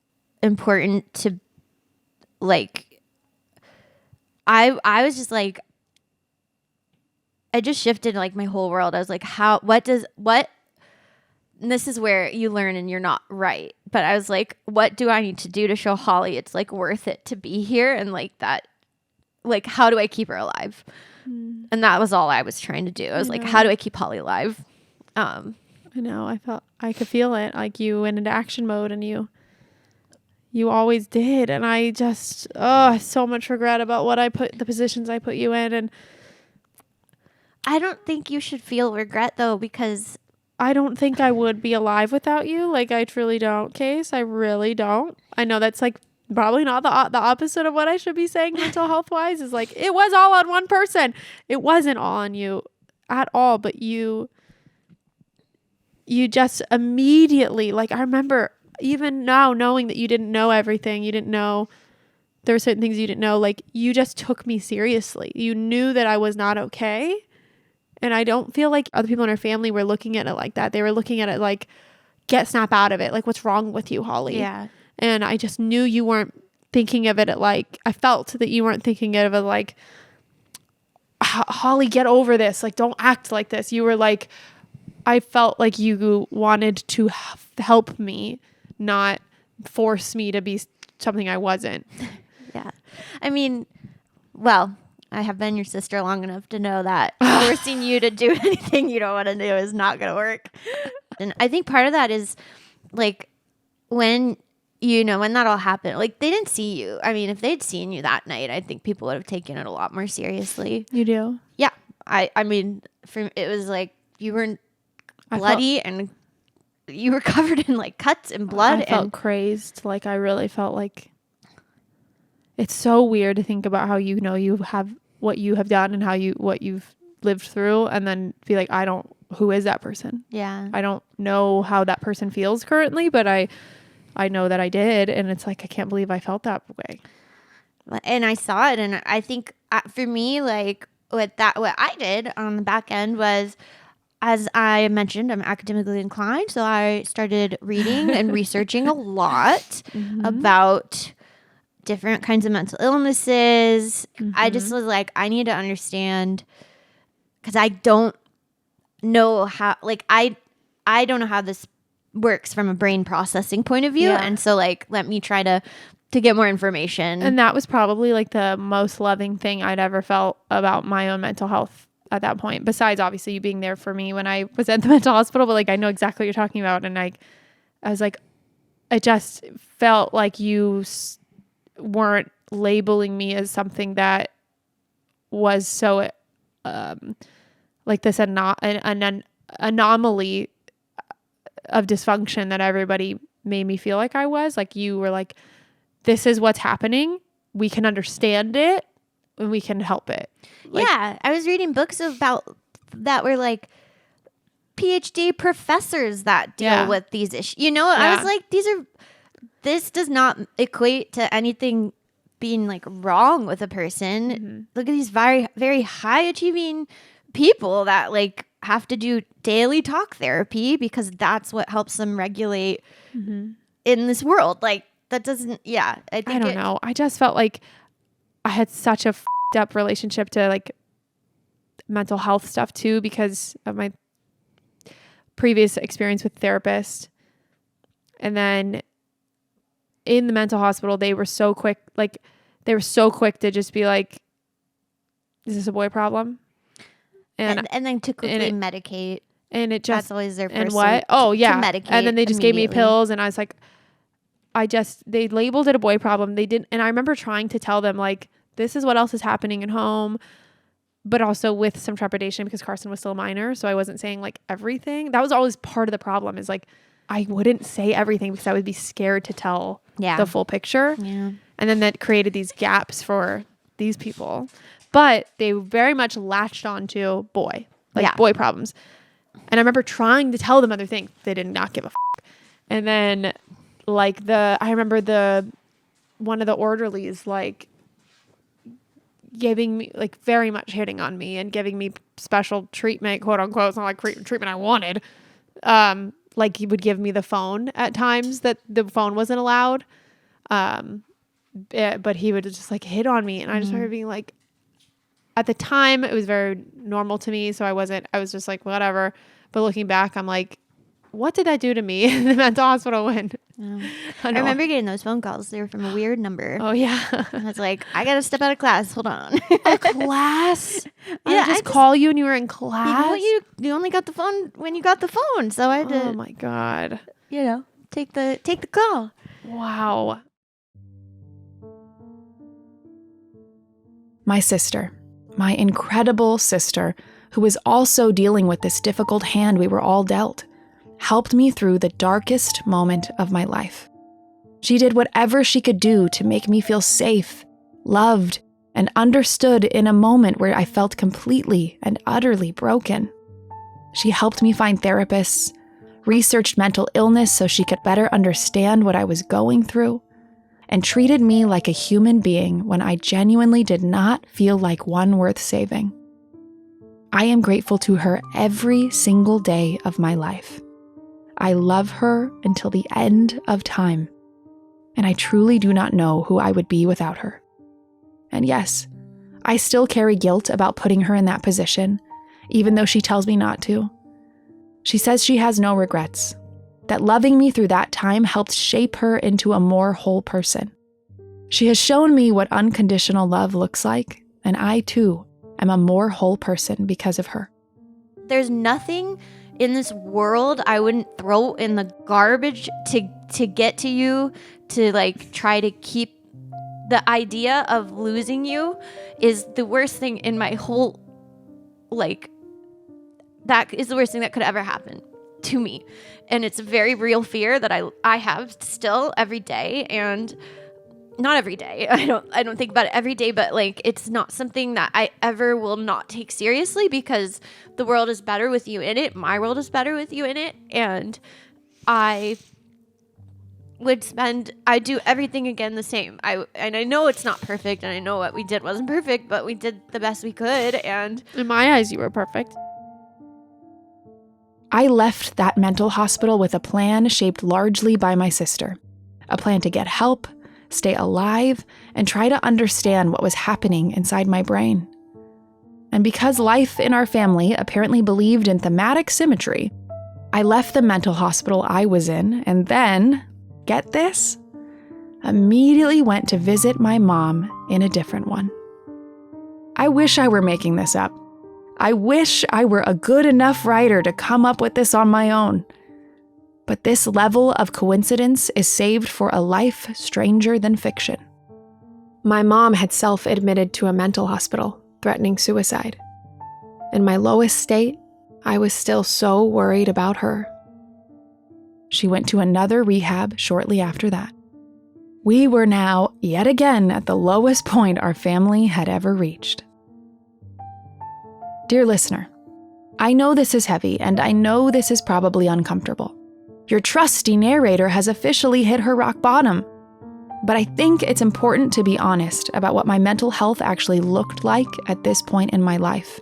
important to like, I was just like, I just shifted like my whole world. I was like, and this is where you learn and you're not right. But I was like, what do I need to do to show Holly it's like worth it to be here? And like that, like, how do I keep her alive? Mm. And that was all I was trying to do. I was like, how do I keep Holly alive? I know. I could feel it. Like you went into action mode and you always did. And I just, so much regret about the positions I put you in. And I don't think you should feel regret though, because I don't think I would be alive without you. Like I truly don't, Case. I really don't. I know that's like probably not the opposite of what I should be saying mental health wise is like, it was all on one person. It wasn't all on you at all, but you just immediately, like I remember even now knowing that you didn't know everything, you didn't know there were certain things you didn't know, like you just took me seriously. You knew that I was not okay. And I don't feel like other people in our family were looking at it like that. They were looking at it like, snap out of it. Like, what's wrong with you, Holly? Yeah. And I just knew you weren't thinking of it at like, I felt that you weren't thinking of it like, Holly, get over this. Like, don't act like this. You were like, I felt like you wanted to help me, not force me to be something I wasn't. Yeah. I mean, well, I have been your sister long enough to know that forcing you to do anything you don't want to do is not going to work. And I think part of that is like when that all happened, like they didn't see you. I mean, if they'd seen you that night, I think people would have taken it a lot more seriously. You do? Yeah. I mean, it was like you were bloody and you were covered in like cuts and blood. I felt crazed. Like I really felt like it's so weird to think about how you have what you have done and what you've lived through and then be like, who is that person? Yeah. I don't know how that person feels currently, but I know that I did. And it's like, I can't believe I felt that way. And I saw it. And I think for me, like what I did on the back end was, as I mentioned, I'm academically inclined. So I started reading and researching a lot about different kinds of mental illnesses. Mm-hmm. I just was like, I need to understand because I don't know how, like, I don't know how this works from a brain processing point of view. Yeah. And so like, let me try to get more information. And that was probably like the most loving thing I'd ever felt about my own mental health at that point, besides obviously you being there for me when I was at the mental hospital, but like I know exactly what you're talking about. And I was like, I just felt like you weren't labeling me as something that was so like this an anomaly of dysfunction that everybody made me feel like I was. Like you were like, this is what's happening. We can understand it and we can help it. Like, yeah. I was reading books about that were like PhD professors that deal with these issues. You know, I was like, this does not equate to anything being like wrong with a person. Mm-hmm. Look at these very, very high achieving people that like have to do daily talk therapy because that's what helps them regulate in this world. Like that doesn't, I don't know. I just felt like I had such a f***ed up relationship to like mental health stuff too, because of my previous experience with therapists. And then in the mental hospital, they were so quick to just be like, is this a boy problem? And then to quickly medicate. And it just, that's always their first. And what? Oh yeah. To medicate. And then they just gave me pills and I was like, they labeled it a boy problem. They didn't. And I remember trying to tell them like, this is what else is happening at home, but also with some trepidation because Carson was still a minor. So I wasn't saying like everything. That was always part of the problem, is like, I wouldn't say everything because I would be scared to tell the full picture. Yeah. And then that created these gaps for these people. But they very much latched onto boy problems. And I remember trying to tell them other things. They did not give a f***. And then like I remember one of the orderlies like giving me like very much hitting on me and giving me special treatment, quote unquote. It's not like treatment I wanted. Like he would give me the phone at times that the phone wasn't allowed. But he would just like hit on me. And I just started being like, at the time it was very normal to me. So I was just like, whatever. But looking back, I'm like, what did that do to me in the mental hospital when? I remember getting those phone calls. They were from a weird number. Oh yeah. I was like, I got to step out of class. Hold on. A class? I just call you and you were in class? You only got the phone when you got the phone. So I had to. Oh my God. Take the call. Wow. My sister, my incredible sister, who was also dealing with this difficult hand we were all dealt, helped me through the darkest moment of my life. She did whatever she could do to make me feel safe, loved, and understood in a moment where I felt completely and utterly broken. She helped me find therapists, researched mental illness so she could better understand what I was going through, and treated me like a human being when I genuinely did not feel like one worth saving. I am grateful to her every single day of my life. I love her until the end of time, and I truly do not know who I would be without her. And yes, I still carry guilt about putting her in that position, even though she tells me not to. She says she has no regrets, that loving me through that time helped shape her into a more whole person. She has shown me what unconditional love looks like, and I too am a more whole person because of her. There's nothing in this world I wouldn't throw in the garbage to get to you, to like try to keep. The idea of losing you is the worst thing in my whole, like, that is the worst thing that could ever happen to me. And it's a very real fear that I have still every day. And not every day. I don't think about it every day, but like it's not something that I ever will not take seriously, because the world is better with you in it. My world is better with you in it. And I do everything again the same. And I know it's not perfect, and I know what we did wasn't perfect, but we did the best we could. And in my eyes, you were perfect. I left that mental hospital with a plan shaped largely by my sister. A plan to get help, stay alive, and try to understand what was happening inside my brain. And because life in our family apparently believed in thematic symmetry, I left the mental hospital I was in and then, get this, immediately went to visit my mom in a different one. I wish I were making this up. I wish I were a good enough writer to come up with this on my own. But this level of coincidence is saved for a life stranger than fiction. My mom had self-admitted to a mental hospital, threatening suicide. In my lowest state, I was still so worried about her. She went to another rehab shortly after that. We were now, yet again, at the lowest point our family had ever reached. Dear listener, I know this is heavy, and I know this is probably uncomfortable. Your trusty narrator has officially hit her rock bottom. But I think it's important to be honest about what my mental health actually looked like at this point in my life,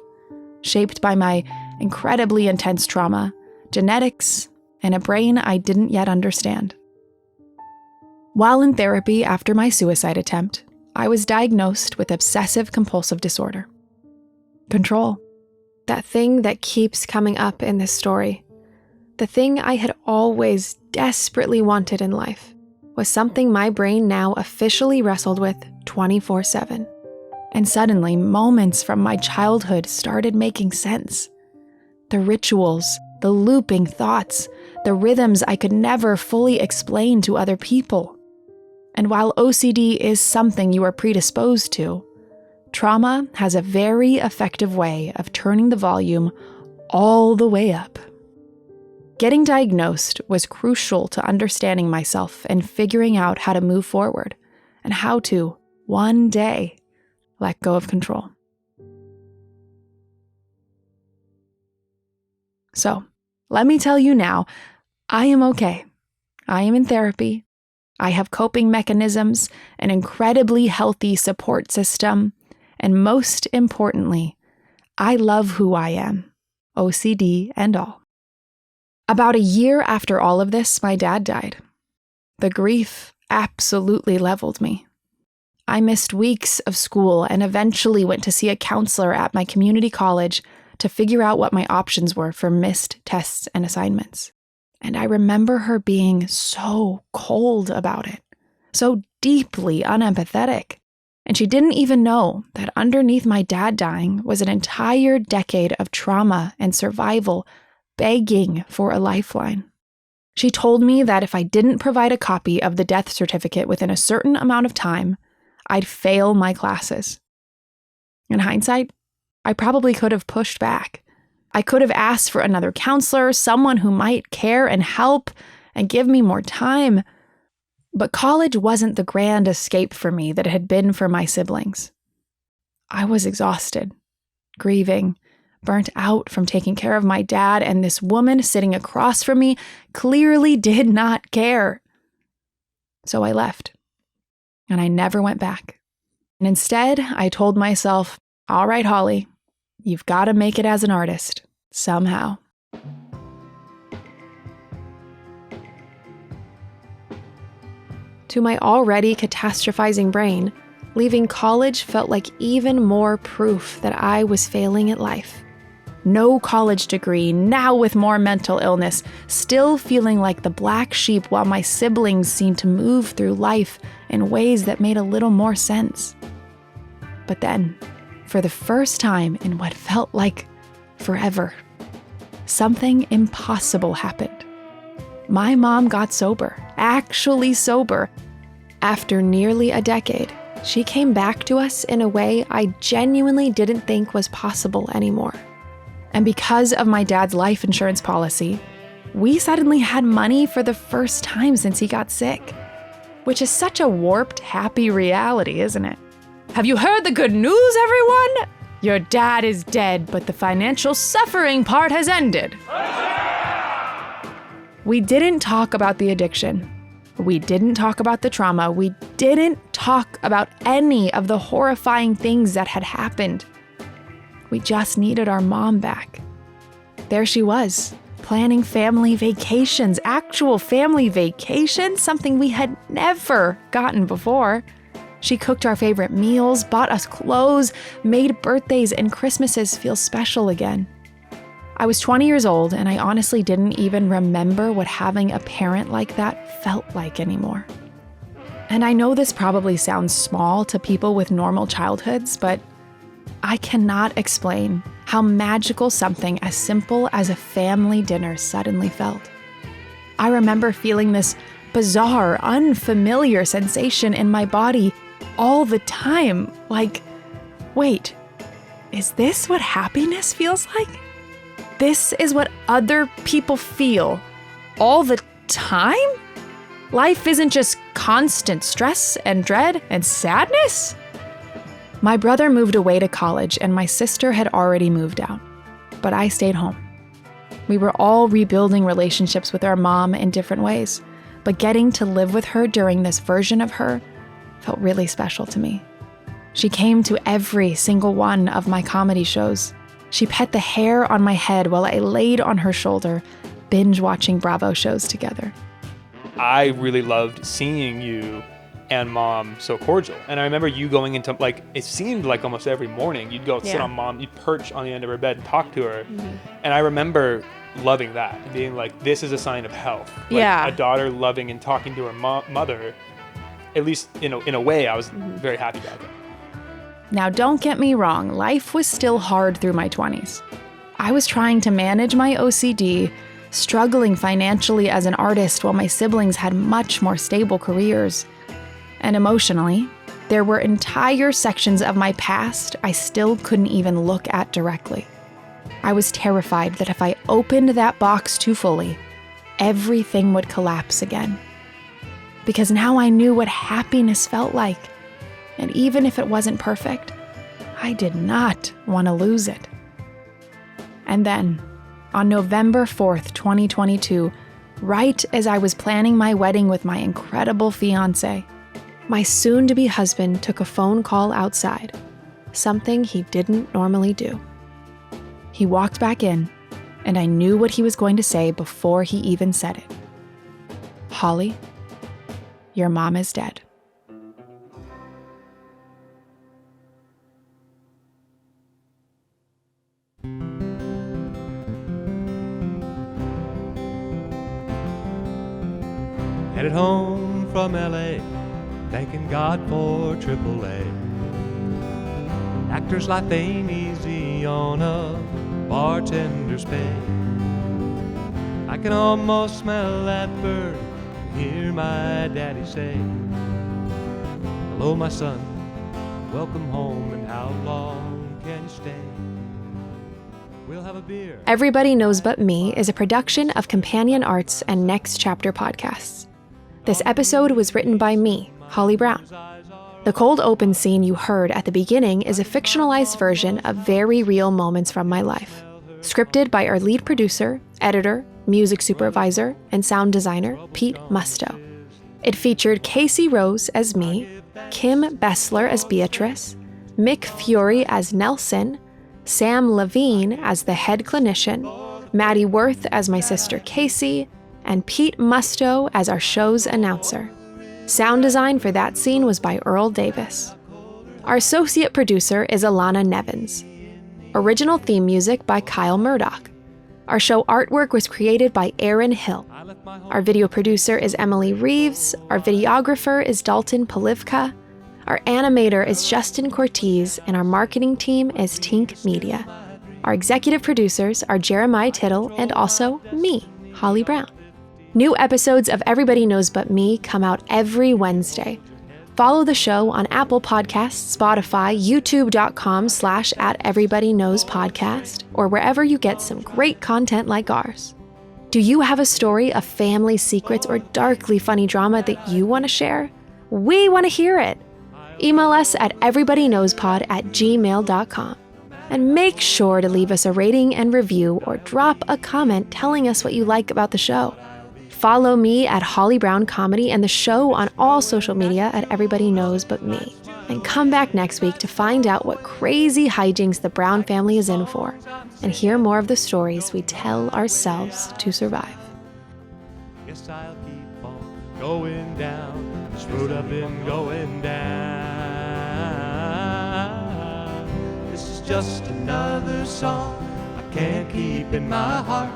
shaped by my incredibly intense trauma, genetics, and a brain I didn't yet understand. While in therapy after my suicide attempt, I was diagnosed with obsessive-compulsive disorder. Control. That thing that keeps coming up in this story. The thing I had always desperately wanted in life was something my brain now officially wrestled with 24/7. And suddenly, moments from my childhood started making sense. The rituals, the looping thoughts, the rhythms I could never fully explain to other people. And while OCD is something you are predisposed to, trauma has a very effective way of turning the volume all the way up. Getting diagnosed was crucial to understanding myself and figuring out how to move forward and how to, one day, let go of control. So, let me tell you now, I am okay. I am in therapy. I have coping mechanisms, an incredibly healthy support system, and most importantly, I love who I am, OCD and all. About a year after all of this, my dad died. The grief absolutely leveled me. I missed weeks of school and eventually went to see a counselor at my community college to figure out what my options were for missed tests and assignments. And I remember her being so cold about it, so deeply unempathetic. And she didn't even know that underneath my dad dying was an entire decade of trauma and survival begging for a lifeline. She told me that if I didn't provide a copy of the death certificate within a certain amount of time, I'd fail my classes. In hindsight, I probably could have pushed back. I could have asked for another counselor, someone who might care and help and give me more time. But college wasn't the grand escape for me that it had been for my siblings. I was exhausted, grieving, burnt out from taking care of my dad, and this woman sitting across from me clearly did not care. So I left, and I never went back. And instead, I told myself, all right, Holly, you've got to make it as an artist, somehow. To my already catastrophizing brain, leaving college felt like even more proof that I was failing at life. No college degree, now with more mental illness, still feeling like the black sheep while my siblings seemed to move through life in ways that made a little more sense. But then, for the first time in what felt like forever, something impossible happened. My mom got sober, actually sober. After nearly a decade, she came back to us in a way I genuinely didn't think was possible anymore. And because of my dad's life insurance policy, we suddenly had money for the first time since he got sick. Which is such a warped, happy reality, isn't it? Have you heard the good news, everyone? Your dad is dead, but the financial suffering part has ended. We didn't talk about the addiction. We didn't talk about the trauma. We didn't talk about any of the horrifying things that had happened. We just needed our mom back. There she was, planning family vacations, actual family vacations, something we had never gotten before. She cooked our favorite meals, bought us clothes, made birthdays and Christmases feel special again. I was 20 years old, and I honestly didn't even remember what having a parent like that felt like anymore. And I know this probably sounds small to people with normal childhoods, but I cannot explain how magical something as simple as a family dinner suddenly felt. I remember feeling this bizarre, unfamiliar sensation in my body all the time. Like, wait, is this what happiness feels like? This is what other people feel all the time? Life isn't just constant stress and dread and sadness? My brother moved away to college and my sister had already moved out, but I stayed home. We were all rebuilding relationships with our mom in different ways, but getting to live with her during this version of her felt really special to me. She came to every single one of my comedy shows. She pet the hair on my head while I laid on her shoulder, binge watching Bravo shows together. I really loved seeing you and Mom so cordial. And I remember you going into, like, it seemed like almost every morning you'd go sit on Mom, you'd perch on the end of her bed and talk to her. Mm-hmm. And I remember loving that and being like, this is a sign of health. Like, a daughter loving and talking to her mother, at least in a way, I was very happy about that. Now, don't get me wrong, life was still hard through my 20s. I was trying to manage my OCD, struggling financially as an artist while my siblings had much more stable careers. And emotionally, there were entire sections of my past I still couldn't even look at directly. I was terrified that if I opened that box too fully, everything would collapse again. Because now I knew what happiness felt like. And even if it wasn't perfect, I did not want to lose it. And then, on November 4th, 2022, right as I was planning my wedding with my incredible fiancé, my soon-to-be husband took a phone call outside, something he didn't normally do. He walked back in, and I knew what he was going to say before he even said it. Holly, your mom is dead. Headed home from LA, thanking God for AAA. Actor's life ain't easy on a bartender's pay. I can almost smell that bird and hear my daddy say, hello, my son, welcome home, and how long can you stay? We'll have a beer. Everybody Knows But Me is a production of Companion Arts and Next Chapter Podcasts. This episode was written by me, Holly Brown. The cold open scene you heard at the beginning is a fictionalized version of very real moments from my life. Scripted by our lead producer, editor, music supervisor, and sound designer, Pete Musto. It featured Casey Rose as me, Kim Bessler as Beatrice, Mick Fury as Nelson, Sam Levine as the head clinician, Maddie Worth as my sister Casey, and Pete Musto as our show's announcer. Sound design for that scene was by Earl Davis. Our associate producer is Ilana Nevins. Original theme music by Kyle Murdock. Our show artwork was created by Aaron Hill. Our video producer is Emily Reeves. Our videographer is Dalton Polivka. Our animator is Justin Cortez, and our marketing team is Tink Media. Our executive producers are Jeremiah Tittle and also me, Holly Brown. New episodes of Everybody Knows But Me come out every Wednesday. Follow the show on Apple Podcasts, Spotify, youtube.com/@everybodyknowspodcast, or wherever you get some great content like ours. Do you have a story of family secrets or darkly funny drama that you want to share? We want to hear it. Email us at everybodyknowspod@gmail.com. And make sure to leave us a rating and review or drop a comment telling us what you like about the show. Follow me at Holly Brown Comedy and the show on all social media at Everybody Knows But Me. And come back next week to find out what crazy hijinks the Brown family is in for and hear more of the stories we tell ourselves to survive. Guess I'll keep on going down this road I've been going down. This is just another song I can't keep in my heart.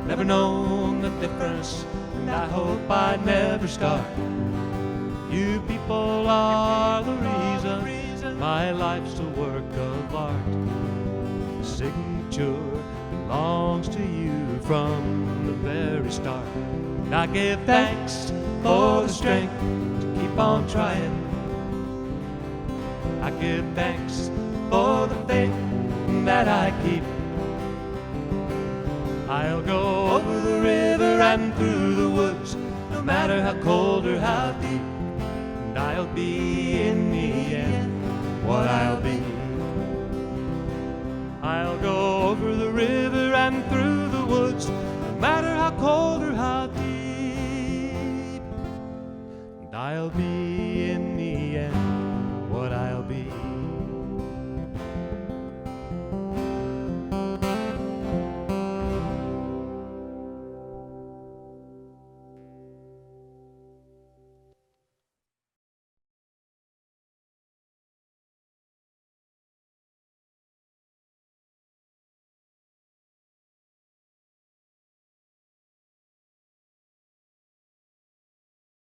Never known the difference, and I hope I never start. You people are the reason my life's a work of art. The signature belongs to you from the very start. And I give thanks for the strength to keep on trying. I give thanks for the faith that I keep. I'll go over the river and through the woods, no matter how cold or how deep. And I'll be in the end what I'll be. I'll go over the river and through the woods, no matter how cold or how